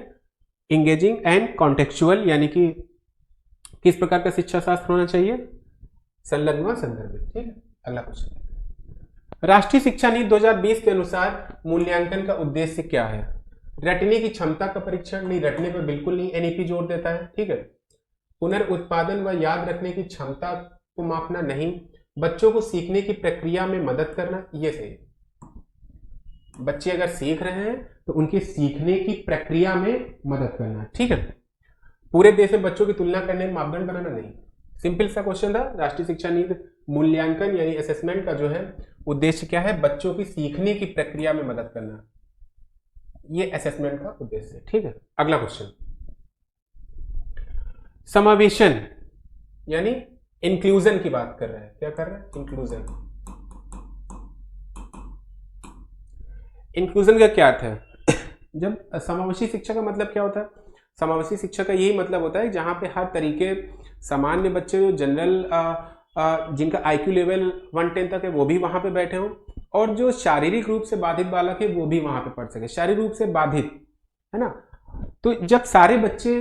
इंगेजिंग एंड कॉन्टेक्चुअल यानी कि किस प्रकार का शिक्षा शास्त्र होना चाहिए? संलग्न व संदर्भित, ठीक है। अगला क्वेश्चन, राष्ट्रीय शिक्षा नीति 2020 के अनुसार मूल्यांकन का उद्देश्य क्या है? रटने की क्षमता का परीक्षण नहीं, रटने पर बिल्कुल नहीं, एनईपी जोर देता है, ठीक है। पुनर्उत्पादन व याद रखने की क्षमता को मापना नहीं, बच्चों को सीखने की प्रक्रिया में मदद करना, ये सही। बच्चे अगर सीख रहे हैं तो उनके सीखने की प्रक्रिया में मदद करना, ठीक है। पूरे देश में बच्चों की तुलना करने में मापदंड बनाना नहीं। सिंपल सा क्वेश्चन था। राष्ट्रीय शिक्षा नीति मूल्यांकन यानी असेसमेंट का जो है उद्देश्य क्या है? बच्चों की सीखने की प्रक्रिया में मदद करना, ये असेसमेंट का उद्देश्य है, ठीक है। अगला क्वेश्चन, समावेशन यानी इंक्लूजन की बात कर रहे हैं। क्या कर रहे हैं? इंक्लूजन। इंक्लूजन का क्या अर्थ है? जब समावेशी शिक्षा का मतलब क्या होता है? समावेशी शिक्षा का यही मतलब होता है जहां पे हर तरीके सामान्य बच्चे जो जनरल जिनका आईक्यू लेवल 110 तक है वो भी वहां पे बैठे हों और जो शारीरिक रूप से बाधित बालक है वो भी वहां पे पढ़ सके। शारीरिक रूप से बाधित है ना, तो जब सारे बच्चे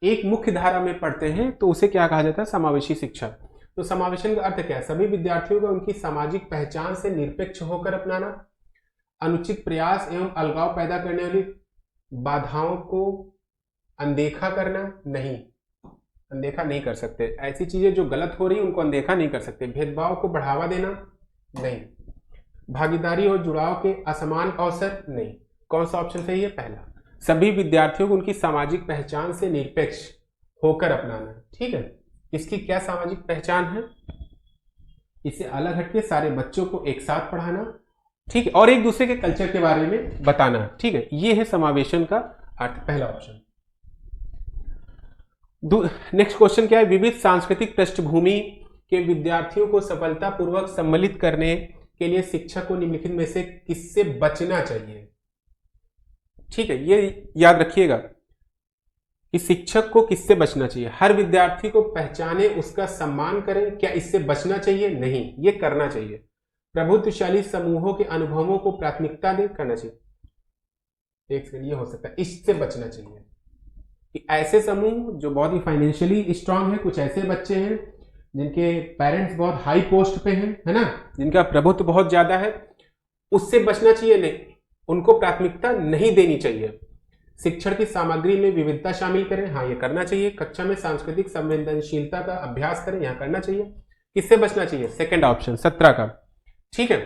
एक मुख्य धारा में पढ़ते हैं तो उसे क्या कहा जाता है? समावेशी शिक्षा। तो समावेशन का अर्थ क्या है? सभी विद्यार्थियों को उनकी सामाजिक पहचान से निरपेक्ष होकर अपनाना, अनुचित प्रयास एवं अलगाव पैदा करने वाली बाधाओं को अनदेखा करना नहीं, अनदेखा नहीं कर सकते। ऐसी चीजें जो गलत हो रही उनको अनदेखा नहीं कर सकते। भेदभाव को बढ़ावा देना नहीं, भागीदारी और जुड़ाव के असमान अवसर नहीं। कौन सा ऑप्शन सही है? पहला। सभी विद्यार्थियों को उनकी सामाजिक पहचान से निरपेक्ष होकर अपनाना, ठीक है। इसकी क्या सामाजिक पहचान है? इससे अलग हटके सारे बच्चों को एक साथ पढ़ाना, ठीक है, और एक दूसरे के कल्चर के बारे में बताना, ठीक है। ये है समावेशन का अर्थ, पहला ऑप्शन। नेक्स्ट क्वेश्चन क्या है? विविध सांस्कृतिक पृष्ठभूमि के विद्यार्थियों को सफलतापूर्वक सम्मिलित करने के लिए शिक्षक को निम्नलिखित में से किससे बचना चाहिए? ठीक है, ये याद रखिएगा कि शिक्षक को किससे बचना चाहिए। हर विद्यार्थी को पहचाने, उसका सम्मान करें। क्या इससे बचना चाहिए? नहीं, ये करना चाहिए। प्रभुत्वशाली समूहों के अनुभवों को प्राथमिकता दे, करना चाहिए। एक सेकंड, ये हो सकता है, इससे बचना चाहिए कि ऐसे समूह जो बहुत ही फाइनेंशियली स्ट्रांग है, कुछ ऐसे बच्चे हैं जिनके पेरेंट्स बहुत हाई पोस्ट पे हैं, है ना, जिनका प्रभुत्व बहुत ज्यादा है, उससे बचना चाहिए। नहीं, उनको प्राथमिकता नहीं देनी चाहिए। शिक्षण की सामग्री में विविधता शामिल करें, हाँ ये करना चाहिए। कक्षा में सांस्कृतिक संवेदनशीलता का अभ्यास करें, यहाँ करना चाहिए। किससे बचना चाहिए? सेकंड ऑप्शन 17 का, ठीक है।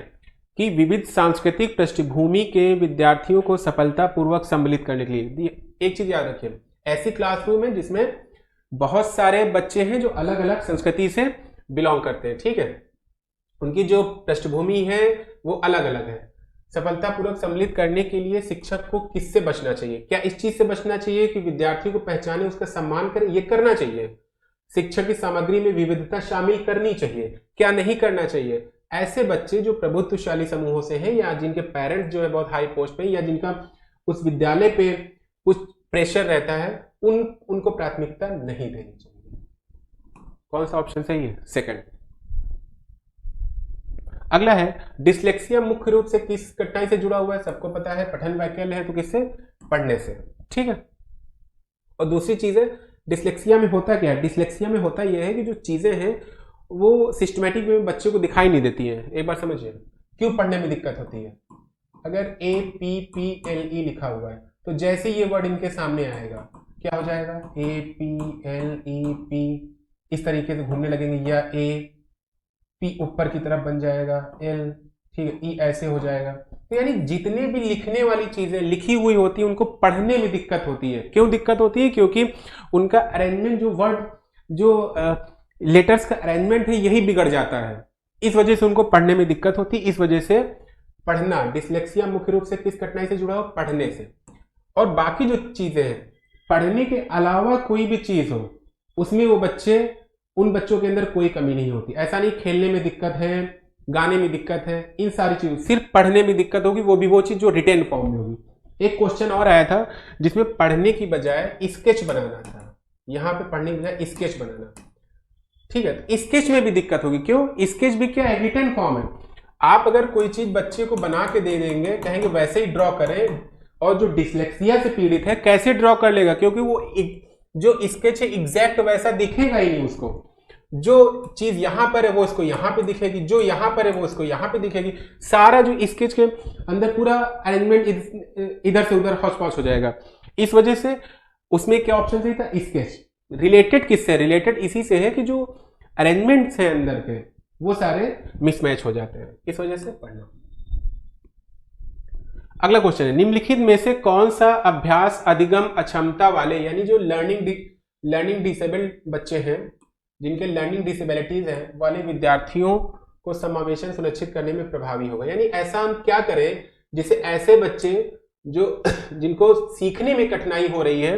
कि विविध सांस्कृतिक पृष्ठभूमि के विद्यार्थियों को सफलतापूर्वक सम्मिलित करने के लिए। एक चीज याद रखिए, ऐसी क्लासरूम है जिसमें बहुत सारे बच्चे हैं जो अलग अलग संस्कृति से बिलोंग करते हैं, ठीक है, उनकी जो पृष्ठभूमि है वो अलग अलग है। सफलतापूर्वक सम्मिलित करने के लिए शिक्षक को किससे बचना चाहिए? क्या इस चीज से बचना चाहिए कि विद्यार्थी को पहचाने, उसका सम्मान करे? ये करना चाहिए। शिक्षक की सामग्री में विविधता शामिल करनी चाहिए। क्या नहीं करना चाहिए? ऐसे बच्चे जो प्रभुत्वशाली समूहों से हैं या जिनके पेरेंट्स जो है बहुत हाई पोस्ट पे, या जिनका उस विद्यालय पे कुछ प्रेशर रहता है, उनको प्राथमिकता नहीं देनी चाहिए। कौन सा ऑप्शन सही है? सेकंड। अगला है डिसलेक्सिया मुख्य रूप से किस कठिनाई से जुड़ा हुआ है? सबको पता है, पठन वैकल्य है, तो किससे? पढ़ने से, ठीक है। और दूसरी चीज है, डिसलेक्सिया में होता क्या है? डिसलेक्सिया में होता यह है कि जो चीजें हैं वो सिस्टमेटिक वे में बच्चे को दिखाई नहीं देती हैं। एक बार समझिए क्यों पढ़ने में दिक्कत होती है। अगर APPLE लिखा हुआ है तो जैसे ये वर्ड इनके सामने आएगा क्या हो जाएगा? APLEP इस तरीके से घूमने लगेंगे, या P ऊपर की तरफ बन जाएगा, L, ठीक है, E ऐसे हो जाएगा। तो यानी जितने भी लिखने वाली चीजें लिखी हुई होती है उनको पढ़ने में दिक्कत होती है। क्यों दिक्कत होती है? क्योंकि उनका अरेंजमेंट, जो वर्ड, जो लेटर्स का अरेंजमेंट है, यही बिगड़ जाता है। इस वजह से उनको पढ़ने में दिक्कत होती है। इस वजह से पढ़ना, डिसलेक्सिया मुख्य रूप से किस कठिनाई से जुड़ा हो? पढ़ने से। और बाकी जो चीजें हैं, पढ़ने के अलावा कोई भी चीज हो, उसमें वो बच्चे, उन बच्चों के अंदर कोई कमी नहीं होती। ऐसा नहीं खेलने में दिक्कत है, गाने में दिक्कत है, इन सारी चीजों, सिर्फ पढ़ने में दिक्कत होगी, वो भी वो चीज जो रिटेन फॉर्म में होगी। एक क्वेश्चन और आया था जिसमें पढ़ने की बजाय स्केच बनाना था, यहां पे पढ़ने की बजाय स्केच बनाना, ठीक है। तो स्केच में भी दिक्कत होगी। क्यों? स्केच भी क्या है? रिटेन फॉर्म है। आप अगर कोई चीज बच्चे को बना के दे देंगे, कहेंगे वैसे ही ड्रॉ करें, और जो डिसलेक्सिया से पीड़ित है कैसे ड्रॉ कर लेगा? क्योंकि वो जो स्केच है एग्जैक्ट वैसा दिखेगा ही नहीं उसको। जो चीज यहां पर है वो इसको यहां पे दिखेगी, जो यहां पर है वो इसको यहां पे दिखेगी। सारा जो स्केच के अंदर पूरा अरेंजमेंट इधर से उधर हौच पौच हो जाएगा। इस वजह से उसमें क्या ऑप्शन सही था? स्केच। रिलेटेड किससे? रिलेटेड इसी से है कि जो अरेंजमेंट्स हैं अंदर के वो सारे मिसमैच हो जाते हैं, इस वजह से पढ़ना। अगला क्वेश्चन है, निम्नलिखित में से कौन सा अभ्यास अधिगम अक्षमता वाले, यानी जो लर्निंग डिसेबल्ड बच्चे हैं, जिनके लर्निंग डिसेबिलिटीज हैं, वाले विद्यार्थियों को समावेशन सुनिश्चित करने में प्रभावी होगा? यानी ऐसा हम क्या करें जिससे ऐसे बच्चे जो जिनको सीखने में कठिनाई हो रही है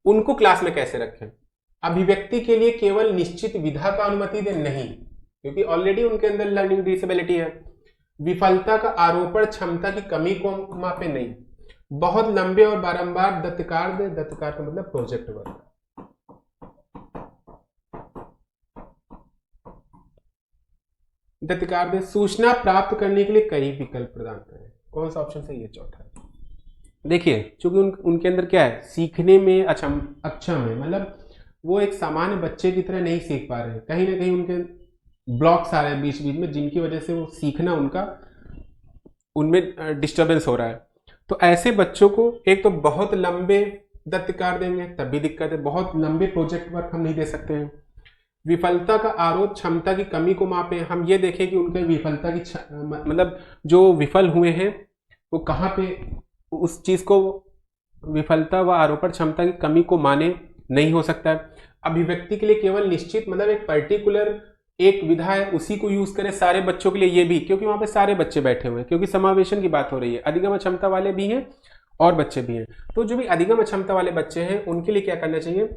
उनको क्लास में कैसे रखें? अभिव्यक्ति के लिए केवल निश्चित विधा का अनुमति दें? नहीं, क्योंकि ऑलरेडी उनके अंदर लर्निंग डिसेबिलिटी है। विफलता का आरोपण क्षमता की कमी को मापे? नहीं। बहुत लंबे और बारंबार दत्तकार दे, दत्तकार का मतलब प्रोजेक्ट वर्क, दत्तकार दे। सूचना प्राप्त करने के लिए कई विकल्प प्रदान करें? कौन सा ऑप्शन सही है? चौथा। देखिए चूंकि उनके अंदर क्या है, सीखने में अक्षम है, मतलब वो एक सामान्य बच्चे की तरह नहीं सीख पा रहे हैं, कहीं ना कहीं उनके ब्लॉक्स आ रहे हैं बीच बीच में, जिनकी वजह से वो सीखना उनमें डिस्टर्बेंस हो रहा है। तो ऐसे बच्चों को एक तो बहुत लंबे दत्तकार देंगे तब भी दिक्कत है, बहुत लंबे प्रोजेक्ट वर्क हम नहीं दे सकते हैं। विफलता का आरोप क्षमता की कमी को मापे, हम ये देखें कि उनके विफलता की मतलब जो विफल हुए हैं वो कहाँ पे, उस चीज को विफलता व आरोपण क्षमता की कमी को माने, नहीं हो सकता है। अभिव्यक्ति के लिए केवल निश्चित, मतलब एक पर्टिकुलर एक विधा है उसी को यूज करें सारे बच्चों के लिए, ये भी, क्योंकि वहां पे सारे बच्चे बैठे हुए हैं, क्योंकि समावेशन की बात हो रही है, अधिगम क्षमता वाले भी हैं और बच्चे भी हैं। तो जो भी अधिगम क्षमता वाले बच्चे हैं उनके लिए क्या करना चाहिए?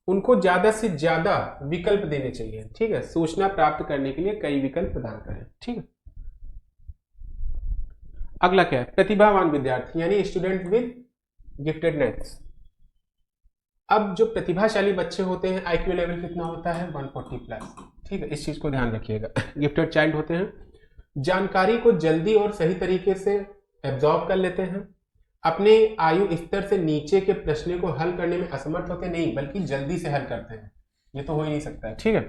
उनको ज्यादा से ज्यादा विकल्प देने चाहिए, ठीक है। सूचना प्राप्त करने के लिए कई विकल्प प्रदान करें, ठीक है। अगला क्या है? प्रतिभावान विद्यार्थी, यानी स्टूडेंट विद गिफ्टेडनेस। अब जो प्रतिभाशाली बच्चे होते हैं आईक्यू लेवल कितना होता है? 140 प्लस, ठीक है, इस चीज को ध्यान रखिएगा। गिफ्टेड चाइल्ड होते हैं, जानकारी को जल्दी और सही तरीके से एब्जॉर्ब कर लेते हैं, अपने आयु स्तर से नीचे के प्रश्न को हल करने में असमर्थ होते नहीं, बल्कि जल्दी से हल करते हैं, ये तो हो ही नहीं सकता है, ठीक है।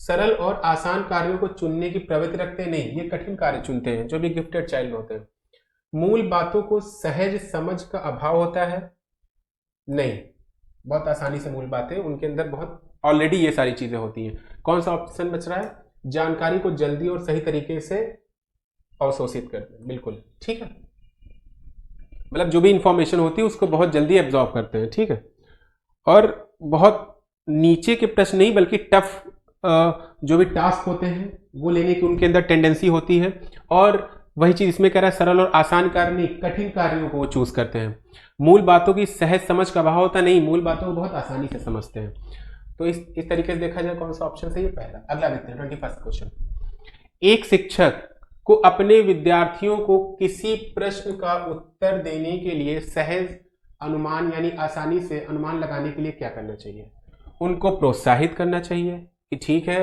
सरल और आसान कार्यों को चुनने की प्रवृत्ति रखते नहीं, ये कठिन कार्य चुनते हैं जो भी गिफ्टेड चाइल्ड होते हैं। मूल बातों को सहज समझ का अभाव होता है? नहीं, बहुत आसानी से मूल बातें उनके अंदर बहुत ऑलरेडी ये सारी चीजें होती हैं। कौन सा ऑप्शन बच रहा है? जानकारी को जल्दी और सही तरीके से अवशोषित करते हैं, बिल्कुल ठीक है। मतलब जो भी इंफॉर्मेशन होती है उसको बहुत जल्दी एब्जॉर्व करते हैं, ठीक है। और बहुत नीचे के प्रश्न नहीं बल्कि टफ जो भी टास्क होते हैं वो लेने की उनके अंदर टेंडेंसी होती है। और वही चीज इसमें कह रहा है, सरल और आसान कार्य नहीं, कठिन कार्यों को वो चूज करते हैं। मूल बातों की सहज समझ का अभाव होता नहीं, मूल बातों को बहुत आसानी से समझते हैं। तो इस तरीके से देखा जाए कौन सा ऑप्शन सही है, पहला। अगला देखते हैं 21 क्वेश्चन। एक शिक्षक को अपने विद्यार्थियों को किसी प्रश्न का उत्तर देने के लिए सहज अनुमान यानी आसानी से अनुमान लगाने के लिए क्या करना चाहिए? उनको प्रोत्साहित करना चाहिए कि ठीक है,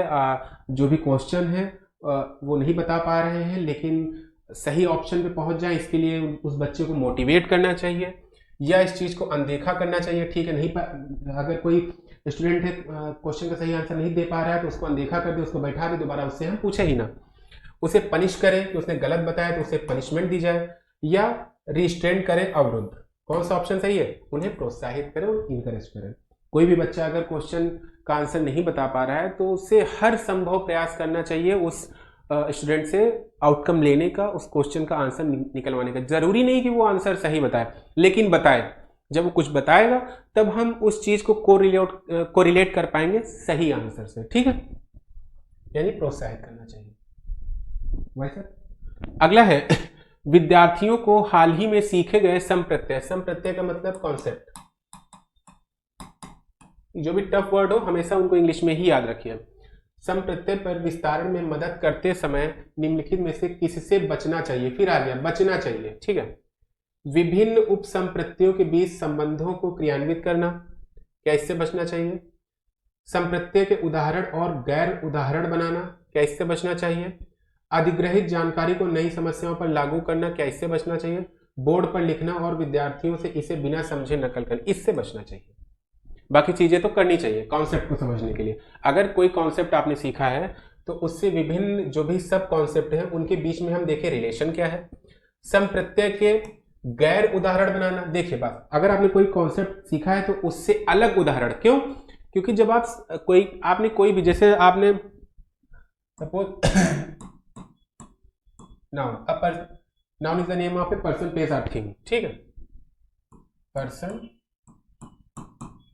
जो भी क्वेश्चन है वो नहीं बता पा रहे हैं लेकिन सही ऑप्शन पे पहुंच जाए, इसके लिए उस बच्चे को मोटिवेट करना चाहिए, या इस चीज को अनदेखा करना चाहिए। ठीक है, नहीं अगर कोई स्टूडेंट है क्वेश्चन का सही आंसर नहीं दे पा रहा है तो उसको अनदेखा कर दे, उसको बैठा दे, दोबारा उससे हम पूछे ही ना, उसे पनिश करें कि उसने गलत बताया तो उसे पनिशमेंट दी जाए, या रिस्ट्रेन करें, अवरुद्ध। कौन सा ऑप्शन सही है? उन्हें प्रोत्साहित करें और इनकरेज करें। कोई भी बच्चा अगर क्वेश्चन का आंसर नहीं बता पा रहा है तो उसे हर संभव प्रयास करना चाहिए उस स्टूडेंट से आउटकम लेने का, उस क्वेश्चन का आंसर निकलवाने का। जरूरी नहीं कि वो आंसर सही बताए, लेकिन बताए। जब वो कुछ बताएगा तब हम उस चीज को कोरिलेट कर पाएंगे सही आंसर से, ठीक है। यानी प्रोत्साहित करना चाहिए। वैसे अगला है विद्यार्थियों को हाल ही में सीखे गए संप्रत्यय। संप्रत्यय का मतलब कॉन्सेप्ट। जो भी टफ वर्ड हो हमेशा उनको इंग्लिश में ही याद रखिए। संप्रत्यय पर विस्तारण में मदद करते समय निम्नलिखित में से किससे बचना चाहिए? फिर आ गया बचना चाहिए, ठीक है। विभिन्न उपसंप्रत्ययों के बीच संबंधों को क्रियान्वित करना, क्या इससे बचना चाहिए? संप्रत्यय के उदाहरण और गैर उदाहरण बनाना, क्या इससे बचना चाहिए? अधिग्रहित जानकारी को नई समस्याओं पर लागू करना, क्या इससे बचना चाहिए? बोर्ड पर लिखना और विद्यार्थियों से इसे बिना समझे नकल करना, इससे बचना चाहिए। बाकी चीजें तो करनी चाहिए कॉन्सेप्ट को समझने के लिए। अगर कोई कॉन्सेप्ट आपने सीखा है तो उससे विभिन्न जो भी सब कॉन्सेप्ट हैं उनके बीच में हम देखें रिलेशन क्या है। संप्रत्यय के गैर उदाहरण बनाना, देखिए बात, अगर आपने कोई कॉन्सेप्ट सीखा है तो उससे अलग उदाहरण। क्यों? क्योंकि जब आपने कोई भी, जैसे आपने suppose noun is the name of a person, place और थिंग, ठीक है। पर्सन,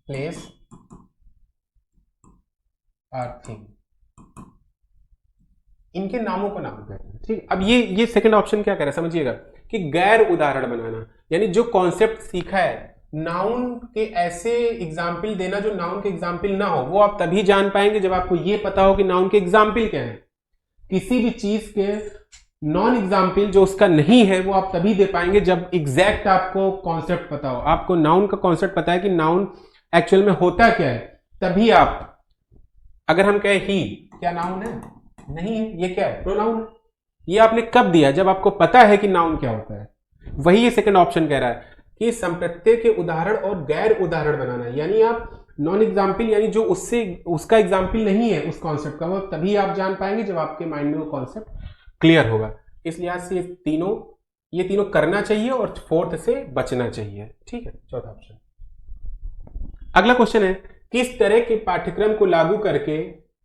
प्लेस और थिंग, इनके नामों को नाम कहते हैं, ठीक। अब ये सेकंड ऑप्शन क्या कह रहा है समझिएगा, कि गैर उदाहरण बनाना, यानी जो कॉन्सेप्ट सीखा है नाउन के ऐसे एग्जाम्पल देना जो नाउन के एग्जाम्पल ना हो। वो आप तभी जान पाएंगे जब आपको ये पता हो कि नाउन के एग्जाम्पल क्या है। किसी भी चीज के नॉन एग्जाम्पल जो उसका नहीं है वो आप तभी दे पाएंगे जब एग्जैक्ट आपको कॉन्सेप्ट पता हो। आपको नाउन का कॉन्सेप्ट पता है कि नाउन एक्चुअल में होता क्या है, तभी आप, अगर हम कहें ही, क्या नाउन है? नहीं है, ये क्या है? प्रोनाउन है। ये आपने कब दिया? जब आपको पता है कि नाउन क्या होता है। वही ये सेकंड ऑप्शन कह रहा है कि संप्रत्यय के उदाहरण और गैर उदाहरण बनाना, यानी आप नॉन एग्जाम्पल, यानी जो उसका एग्जाम्पल नहीं है उस कॉन्सेप्ट का, वो तभी आप जान पाएंगे जब आपके माइंड में वो कॉन्सेप्ट क्लियर होगा। इस लिहाज से ये तीनों करना चाहिए और फोर्थ से बचना चाहिए, ठीक है। चौथा ऑप्शन। अगला क्वेश्चन है, किस तरह के पाठ्यक्रम को लागू करके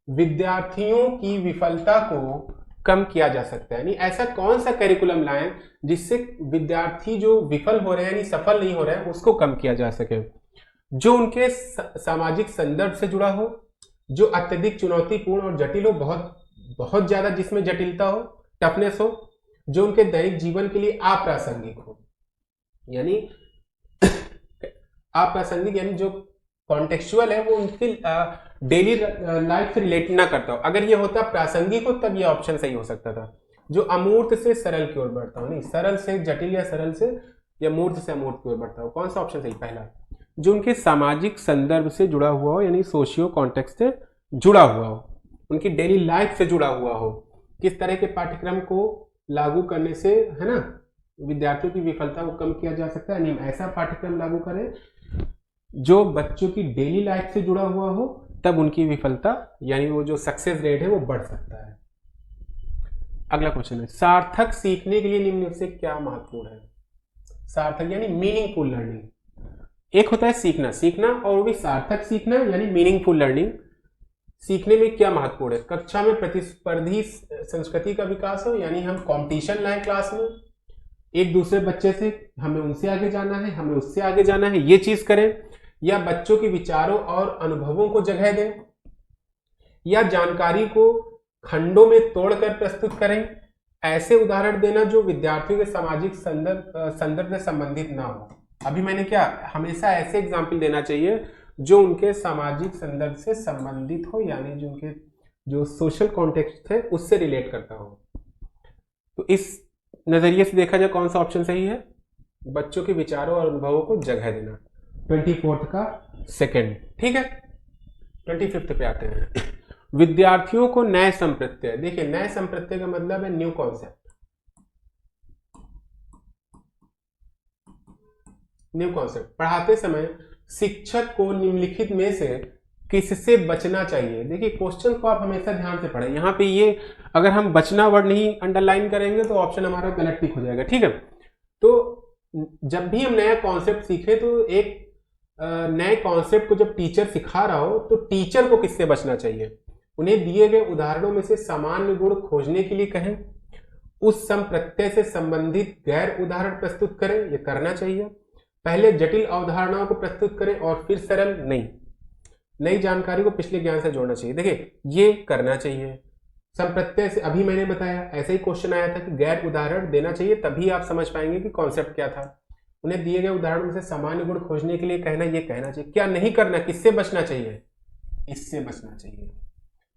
विद्यार्थियों की विफलता को कम किया जा सकता है? यानी ऐसा कौन सा करिकुलम लाएं जिससे विद्यार्थी जो विफल हो रहे हैं यानी सफल नहीं हो रहे हैं उसको कम किया जा सके, जो उनके सामाजिक संदर्भ से जुड़ा हो, जो अत्यधिक चुनौतीपूर्ण और जटिल हो, बहुत ज्यादा जिसमें जटिलता हो, टफनेस हो, जो उनके दैनिक जीवन के लिए अप्रासंगिक हो। यानी अप्रासंगिक यानी जो कॉन्टेक्चुअल है वो उनकी डेली लाइफ से रिलेट ना करता हो। अगर ये होता प्रासंगिक हो तब ये ऑप्शन सही हो सकता था। जो अमूर्त से सरल की ओर बढ़ता हो, नहीं सरल से जटिल या सरल से या मूर्त से अमूर्त की ओर बढ़ता हो। कौन सा ऑप्शन सही? पहला। जो उनके सामाजिक संदर्भ से जुड़ा हुआ हो, यानी सोशियो कॉन्टेक्स्ट से जुड़ा हुआ हो, उनकी डेली लाइफ से जुड़ा हुआ हो। किस तरह के पाठ्यक्रम को लागू करने से, है ना, विद्यार्थियों की विफलता को कम किया जा सकता है? नहीं, ऐसा पाठ्यक्रम लागू करें जो बच्चों की डेली लाइफ से जुड़ा हुआ हो, तब उनकी विफलता यानी वो जो सक्सेस रेट है वो बढ़ सकता है। अगला क्वेश्चन है, सार्थक सीखने के लिए निम्न से क्या महत्वपूर्ण है? सार्थक यानी मीनिंगफुल लर्निंग। एक होता है सीखना और वो भी सार्थक सीखना यानी मीनिंगफुल लर्निंग। सीखने में क्या महत्वपूर्ण है? कक्षा में प्रतिस्पर्धी संस्कृति का विकास हो, यानी हम कंपटीशन लाए क्लास में एक दूसरे बच्चे से, हमें उनसे आगे जाना है, हमें उससे आगे जाना है, ये चीज करें, या बच्चों के विचारों और अनुभवों को जगह दें, या जानकारी को खंडों में तोड़कर प्रस्तुत करें। ऐसे उदाहरण देना जो विद्यार्थियों के सामाजिक संदर्भ से संबंधित ना हो। अभी मैंने क्या, हमेशा ऐसे एग्जाम्पल देना चाहिए जो उनके सामाजिक संदर्भ से संबंधित हो, यानी जो उनके जो सोशल कॉन्टेक्स्ट है उससे रिलेट करता हो। तो इस नजरिए से देखा जाए कौन सा ऑप्शन सही है? बच्चों के विचारों और अनुभवों को जगह देना। 24 का सेकंड। ठीक है, 25 पे आते हैं। विद्यार्थियों को नए संप्रत्यय। देखिए, नए संप्रत्यय का मतलब है न्यू कॉन्सेप्ट। न्यू कॉन्सेप्ट पढ़ाते समय शिक्षक को निम्नलिखित में से किससे बचना चाहिए? देखिए, क्वेश्चन को आप हमेशा ध्यान से पढ़ें। यहाँ पे ये अगर हम बचना वर्ड नहीं अंडरलाइन करेंगे तो ऑप्शन हमारा गलत टिक हो जाएगा। ठीक है, तो जब भी हम नया कॉन्सेप्ट सीखे तो एक नए कॉन्सेप्ट को जब टीचर सिखा रहा हो तो टीचर को किससे बचना चाहिए? उन्हें दिए गए उदाहरणों में से सामान्य गुण खोजने के लिए कहें, उस संप्रत्यय से संबंधित गैर उदाहरण प्रस्तुत करें, ये करना चाहिए। पहले जटिल अवधारणाओं को प्रस्तुत करें और फिर सरल नई जानकारी को पिछले ज्ञान से जोड़ना चाहिए। देखिए, ये करना चाहिए। संप्रत्यय से अभी मैंने बताया, ऐसा ही क्वेश्चन आया था कि गैर उदाहरण देना चाहिए, तभी आप समझ पाएंगे कि कॉन्सेप्ट क्या था। उन्हें दिए गए उदाहरणों में से सामान्य गुण खोजने के लिए कहना, ये कहना चाहिए। क्या नहीं करना, किससे बचना चाहिए? इससे बचना चाहिए।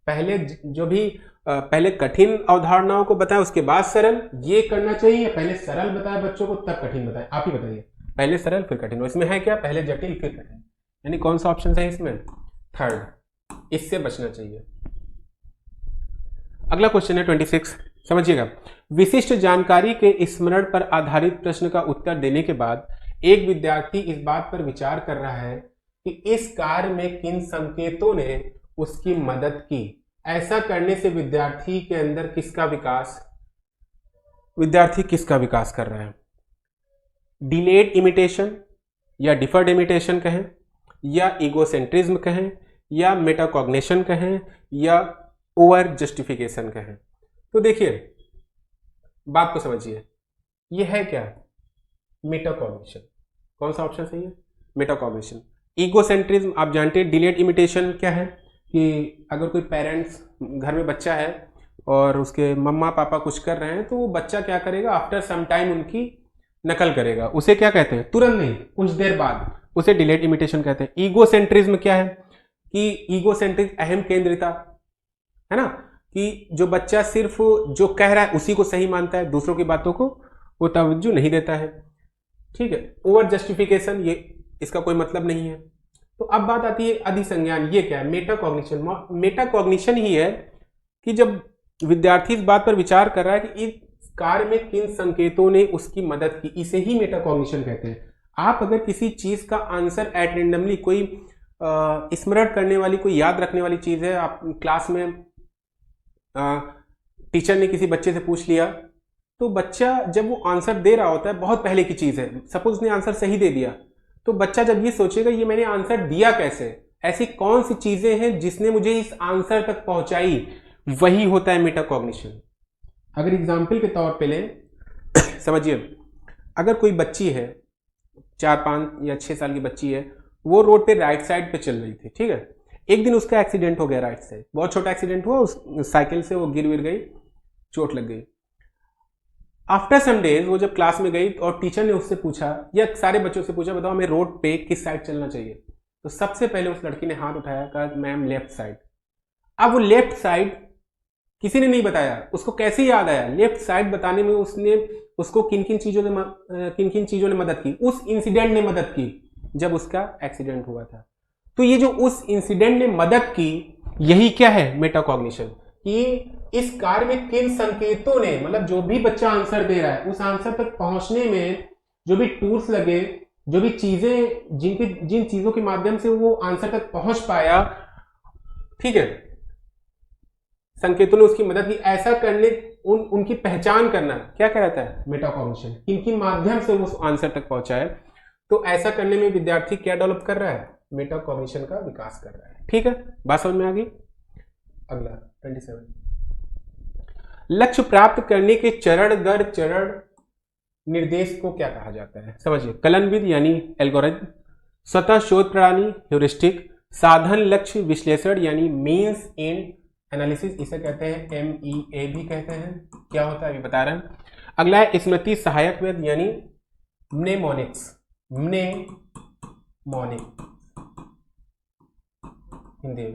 पहले जो भी पहले कठिन अवधारणाओं को बताया उसके बाद सरल, ये करना चाहिए। पहले सरल बताया बच्चों को तब कठिन बताया। आप ही बताइए, पहले सरल फिर कठिन। इसमें है क्या? पहले जटिल फिर कठिन, यानी कौन सा ऑप्शन है इसमें? थर्ड। इससे बचना चाहिए। अगला क्वेश्चन है 26, समझिएगा। विशिष्ट जानकारी के स्मरण पर आधारित प्रश्न का उत्तर देने के बाद एक विद्यार्थी इस बात पर विचार कर रहा है कि इस कार्य में किन संकेतों ने उसकी मदद की। ऐसा करने से विद्यार्थी किसका विकास कर रहा है? डिलेड इमिटेशन या डिफर्ड इमिटेशन कहें, या ईगोसेंट्रिज्म कहें, या मेटाकॉग्निशन कहें, या ओवर जस्टिफिकेशन कहें। तो देखिए, बात को समझिए, ये है क्या? मेटाकॉग्निशन। कौन सा ऑप्शन सही है? मेटाकॉग्निशन। ईगोसेंट्रिज्म आप जानते हैं। डिलेड इमिटेशन क्या है कि अगर कोई पेरेंट्स, घर में बच्चा है और उसके मम्मा पापा कुछ कर रहे हैं तो वो बच्चा क्या करेगा? आफ्टर सम टाइम उनकी नकल करेगा। उसे क्या कहते हैं? तुरंत नहीं, कुछ देर बाद, उसे डिलेड इमिटेशन कहते हैं। ईगोसेंट्रिज्म क्या है कि ईगोसेंट्रिक अहम केंद्रिता है ना, कि जो बच्चा सिर्फ जो कह रहा है उसी को सही मानता है, दूसरों की बातों को वो तवज्जो नहीं देता है। ठीक है। ओवर जस्टिफिकेशन, ये इसका कोई मतलब नहीं है। तो अब बात आती है अधिसंज्ञान। ये क्या है? मेटाकॉग्निशन। मेटाकॉग्निशन ही है कि जब विद्यार्थी इस बात पर विचार कर रहा है कि इस कार्य में किन संकेतों ने उसकी मदद की, इसे ही मेटाकॉग्निशन कहते हैं। आप अगर किसी चीज का आंसर एट रेंडमली, कोई स्मरण करने वाली, कोई याद रखने वाली चीज है, आप क्लास में टीचर ने किसी बच्चे से पूछ लिया, तो बच्चा जब वो आंसर दे रहा होता है, बहुत पहले की चीज है, सपोज उसने आंसर सही दे दिया, तो बच्चा जब ये सोचेगा ये मैंने आंसर दिया कैसे, ऐसी कौन सी चीजें हैं जिसने मुझे इस आंसर तक पहुंचाई, वही होता है मेटाकॉग्निशन। अगर एग्जाम्पल के तौर पे लें, समझिए, अगर कोई बच्ची है, 4, 5 या 6 साल की बच्ची है, वो रोड पे राइट साइड पे चल रही थी, ठीक है। एक दिन उसका एक्सीडेंट हो गया राइट साइड, बहुत छोटा एक्सीडेंट हुआ, उस साइकिल से वो गिर गई, चोट लग गई। आफ्टर सम डेज वो जब क्लास में गई और टीचर ने उससे पूछा, या सारे बच्चों से पूछा, बताओ हमें रोड पे किस साइड चलना चाहिए, तो सबसे पहले उस लड़की ने हाथ उठाया, कहा मैम लेफ्ट साइड। अब वो लेफ्ट साइड किसी ने नहीं बताया, उसको कैसे याद आया? लेफ्ट साइड बताने में उसको किन किन चीजों ने मदद की? उस इंसिडेंट ने मदद की जब उसका एक्सीडेंट हुआ था। तो ये जो उस इंसिडेंट ने मदद की, यही क्या है? मेटाकॉग्निशन। कि इस कार्य में किन संकेतों ने, मतलब जो भी बच्चा आंसर दे रहा है उस आंसर तक पहुंचने में जो भी टूल्स लगे, जो भी चीजें, जिन चीजों के माध्यम से वो आंसर तक पहुंच पाया, ठीक है, संकेतों ने उसकी मदद की, ऐसा करने उनकी पहचान करना क्या कहलाता है? मेटाकॉग्निशन। किन किन माध्यम से वो उस आंसर तक पहुंचा है, तो ऐसा करने में विद्यार्थी क्या डेवलप कर रहा है? मेटाकॉग्निशन का विकास कर रहा है। ठीक है, बात समझ में आ गई। अगला 27, लक्ष्य प्राप्त करने के चरण दर चरण निर्देश को क्या कहा जाता है? समझिए, कलन विधि यानी एल्गोरिथम, स्वतः शोध प्रणाली ह्यूरिस्टिक, साधन लक्ष्य विश्लेषण यानी मीन्स एंड एनालिसिस, इसे कहते हैं MEA भी कहते हैं। क्या होता है अभी बता रहे हैं। अगला है स्मृति सहायक विधि यानी म्नेमोनिक्स, हिंदी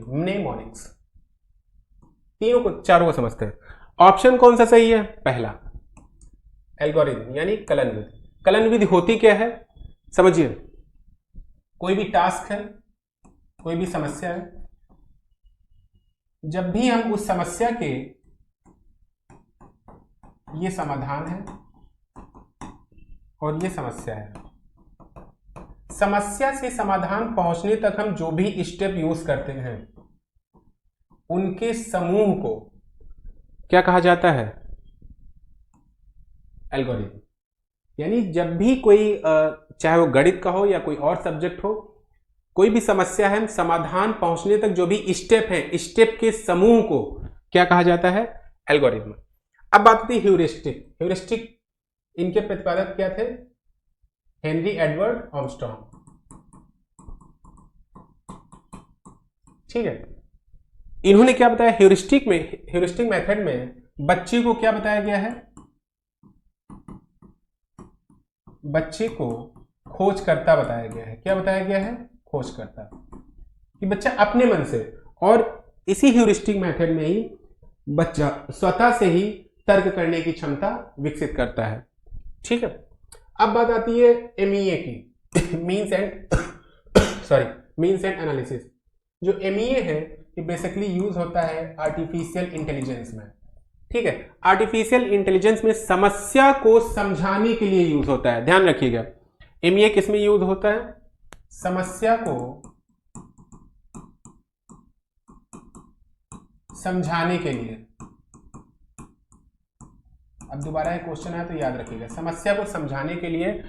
म्नेमोनिक्स। तीनों को चारों को समझते हैं। ऑप्शन कौन सा सही है? पहला एल्गोरिथम यानी कलन विधि। कलन विधि होती क्या है समझिए, कोई भी टास्क है, कोई भी समस्या है, जब भी हम उस समस्या के ये समाधान है और ये समस्या है, समस्या से समाधान पहुंचने तक हम जो भी स्टेप यूज करते हैं उनके समूह को क्या कहा जाता है? एल्गोरिथम। यानी जब भी कोई चाहे वो गणित का हो या कोई और सब्जेक्ट हो, कोई भी समस्या है, समाधान पहुंचने तक जो भी स्टेप है, स्टेप के समूह को क्या कहा जाता है? एल्गोरिथम। अब बात होती है ह्यूरिस्टिक। ह्यूरिस्टिक इनके प्रतिपादक क्या थे? Henry Edward Armstrong. ठीक है, इन्होंने क्या बताया? ह्यूरिस्टिक मेथड में बच्चे को क्या बताया गया है? बच्चे को खोजकर्ता बताया गया है। क्या बताया गया है? खोजकर्ता, कि बच्चा अपने मन से, और इसी ह्यूरिस्टिक मेथड में ही बच्चा स्वतः से ही तर्क करने की क्षमता विकसित करता है। ठीक है, अब बात आती है MEA की, मीन्स एंड एनालिसिस। जो MEA है ये बेसिकली यूज होता है आर्टिफिशियल इंटेलिजेंस में। ठीक है, आर्टिफिशियल इंटेलिजेंस में समस्या को समझाने के लिए यूज होता है। ध्यान रखिएगा, MEA किस में यूज होता है? समस्या को समझाने के लिए। अब दोबारा एक क्वेश्चन है तो याद रखिएगा, समस्या को समझाने के लिए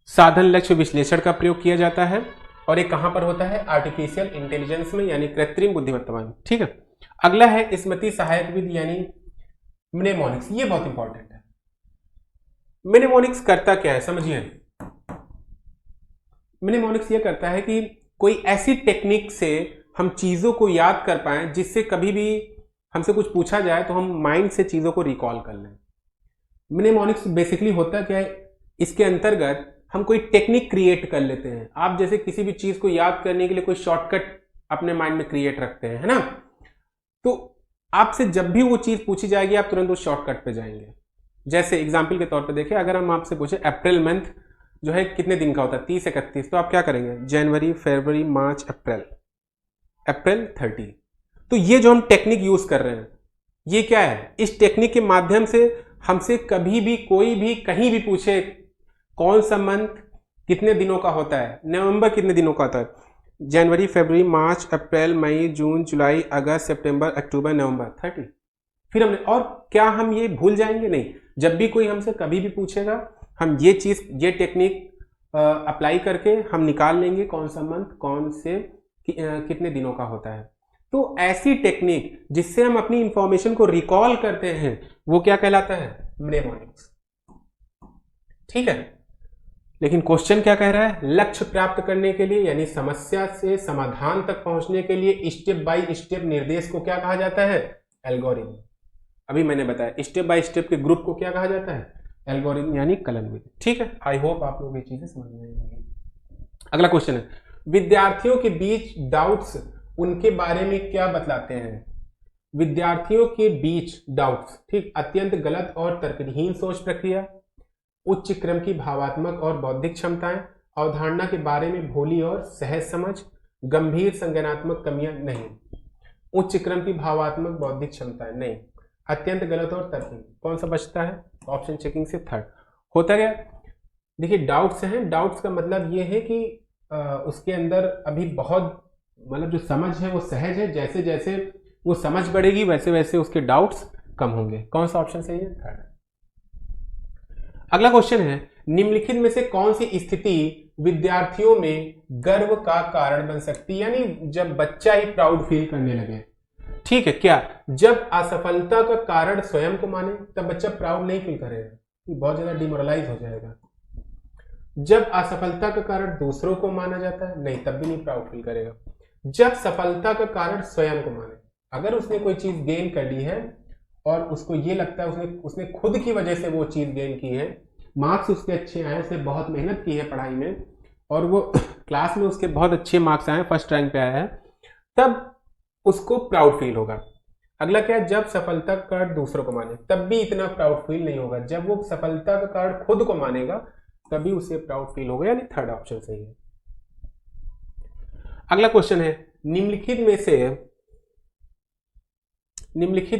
साधन लक्ष्य विश्लेषण का प्रयोग किया जाता है, और ये कहां पर होता है? आर्टिफिशियल इंटेलिजेंस में, यानी कृत्रिम बुद्धिमत्ता में। ठीक है, अगला है स्मृति सहायक विधि यानी म्नेमोनिक्स। ये बहुत इंपॉर्टेंट है। म्नेमोनिक्स करता क्या है समझिए। म्नेमोनिक्स ये करता है कि कोई ऐसी टेक्निक से हम चीजों को याद कर पाएं जिससे कभी भी हमसे कुछ पूछा जाए तो हम माइंड से चीजों को रिकॉल कर लें। म्नेमोनिक्स बेसिकली होता क्या है? इसके अंतर्गत हम कोई टेक्निक क्रिएट कर लेते हैं। आप जैसे किसी भी चीज को याद करने के लिए कोई शॉर्टकट अपने माइंड में क्रिएट रखते हैं, है ना? तो आपसे जब भी वो चीज पूछी जाएगी आप तुरंत उस शॉर्टकट पे जाएंगे। जैसे एग्जाम्पल के तौर पे देखिए, अगर हम आपसे पूछे अप्रैल मंथ जो है कितने दिन का होता है? 30 31, तो आप क्या करेंगे? जनवरी, फरवरी, मार्च, अप्रैल 30। तो ये जो हम टेक्निक यूज कर रहे हैं ये क्या है? इस टेक्निक के माध्यम से हमसे कभी भी कोई भी कहीं भी पूछे कौन सा मंथ कितने दिनों का होता है, नवंबर कितने दिनों का होता है, जनवरी, फरवरी, मार्च, अप्रैल, मई, जून, जुलाई, अगस्त, सितंबर, अक्टूबर, नवंबर, 30। फिर हमने, और क्या हम ये भूल जाएंगे? नहीं। जब भी कोई हमसे कभी भी पूछेगा हम ये टेक्निक अप्लाई करके हम निकाल लेंगे कौन सा मंथ कौन से कितने दिनों का होता है। तो ऐसी टेक्निक जिससे हम अपनी इंफॉर्मेशन को रिकॉल करते हैं वो क्या कहलाता है? म्नेमोनिक्स। ठीक है, लेकिन क्वेश्चन क्या कह रहा है? लक्ष्य प्राप्त करने के लिए यानी समस्या से समाधान तक पहुंचने के लिए स्टेप बाय स्टेप निर्देश को क्या कहा जाता है? एल्गोरिथम। अभी मैंने बताया स्टेप बाय स्टेप के ग्रुप को क्या कहा जाता है? एल्गोरिथम यानी कलन विधि। ठीक है, आई होप आप लोग ये चीजें समझ में आएंगी। अगला क्वेश्चन है, विद्यार्थियों के बीच डाउट्स उनके बारे में क्या बतलाते हैं? विद्यार्थियों के बीच डाउट्स, ठीक, अत्यंत गलत और तर्कहीन सोच प्रक्रिया, उच्च क्रम की भावात्मक और बौद्धिक क्षमताएं, अवधारणा के बारे में भोली और सहज समझ, गंभीर संज्ञानात्मक कमियां नहीं। उच्च क्रम की भावात्मक बौद्धिक क्षमताएं नहीं, अत्यंत गलत और तर्कहीन, कौन सा बचता है? ऑप्शन चेकिंग से थर्ड होता गया। देखिए डाउट्स हैं, डाउट्स का मतलब ये है कि उसके अंदर अभी बहुत मतलब जो समझ है वो सहज है, जैसे जैसे वो समझ बढ़ेगी वैसे वैसे उसके डाउट्स कम होंगे। कौन सा ऑप्शन सही है? थर्ड। अगला क्वेश्चन है, निम्नलिखित में से कौन सी स्थिति विद्यार्थियों में गर्व का कारण बन सकती है? यानी जब बच्चा ही प्राउड फील करने लगे, ठीक है क्या? जब असफलता का कारण स्वयं को माने तब बच्चा प्राउड नहीं फील करेगा, बहुत ज्यादा डिमोरलाइज हो जाएगा। जब असफलता का कारण दूसरों को माना जाता है, नहीं, तब भी नहीं प्राउड फील करेगा। जब सफलता का कारण स्वयं को माने, अगर उसने कोई चीज गेन कर ली है और उसको ये लगता है उसने खुद की वजह से वो चीज गेन की है, मार्क्स उसके अच्छे आए, उसने बहुत मेहनत की है पढ़ाई में और वो क्लास में उसके बहुत अच्छे मार्क्स आए, फर्स्ट रैंक पे आया है, तब उसको प्राउड फील होगा। अगला क्या है? जब सफलता का कारण दूसरों को माने, तब भी इतना प्राउड फील नहीं होगा। जब वो सफलता का कारण खुद को मानेगा तभी उसे प्राउड फील होगा, यानी थर्ड ऑप्शन सही है। अगला क्वेश्चन है, निम्नलिखित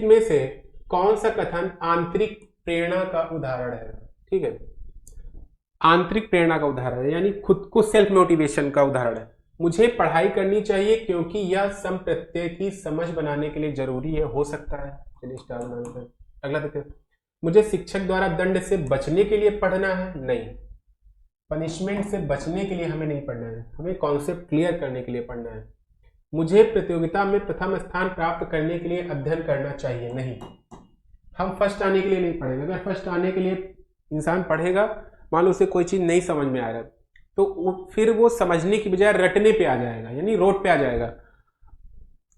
में से कौन सा कथन आंतरिक प्रेरणा का उदाहरण है? ठीक है, आंतरिक प्रेरणा का उदाहरण है, यानी खुद को सेल्फ मोटिवेशन का उदाहरण है। मुझे पढ़ाई करनी चाहिए क्योंकि यह सम प्रत्यय की समझ बनाने के लिए जरूरी है, हो सकता है। चलिए स्टार बनाते। अगला देखते, मुझे शिक्षक द्वारा दंड से बचने के लिए पढ़ना है, नहीं, पनिशमेंट से बचने के लिए हमें नहीं पढ़ना है, हमें कॉन्सेप्ट क्लियर करने के लिए पढ़ना है। मुझे प्रतियोगिता में प्रथम स्थान प्राप्त करने के लिए अध्ययन करना चाहिए, नहीं, हम फर्स्ट आने के लिए नहीं पढ़ेंगे। अगर फर्स्ट आने के लिए इंसान पढ़ेगा, मान लो उसे कोई चीज नहीं समझ में आ रहा तो फिर वो समझने की बजाय रटने पे आ जाएगा, यानी रोट पे आ जाएगा।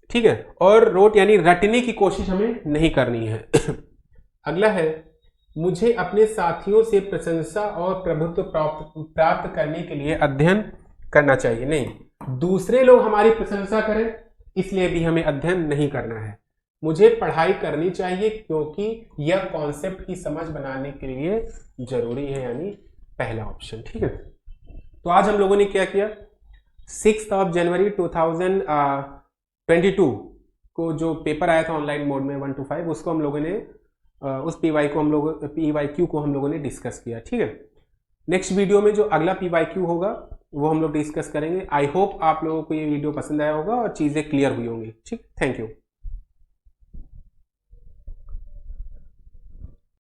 ठीक है, और रोट यानी रटने की कोशिश हमें नहीं करनी है। अगला है, मुझे अपने साथियों से प्रशंसा और प्रभुत्व प्राप्त करने के लिए अध्ययन करना चाहिए, नहीं, दूसरे लोग हमारी प्रशंसा करें इसलिए भी हमें अध्ययन नहीं करना है। मुझे पढ़ाई करनी चाहिए क्योंकि यह कॉन्सेप्ट की समझ बनाने के लिए जरूरी है, यानी पहला ऑप्शन। ठीक है, तो आज हम लोगों ने क्या किया, 6 जनवरी 2022 को जो पेपर आया था ऑनलाइन मोड में 1 to 5, उसको हम लोगों ने उस PYQ को हम लोगों ने डिस्कस किया। ठीक है, नेक्स्ट वीडियो में जो अगला PYQ होगा वो हम लोग डिस्कस करेंगे। आई होप आप लोगों को ये वीडियो पसंद आया होगा और चीज़ें क्लियर हुई होंगी। ठीक, थैंक यू।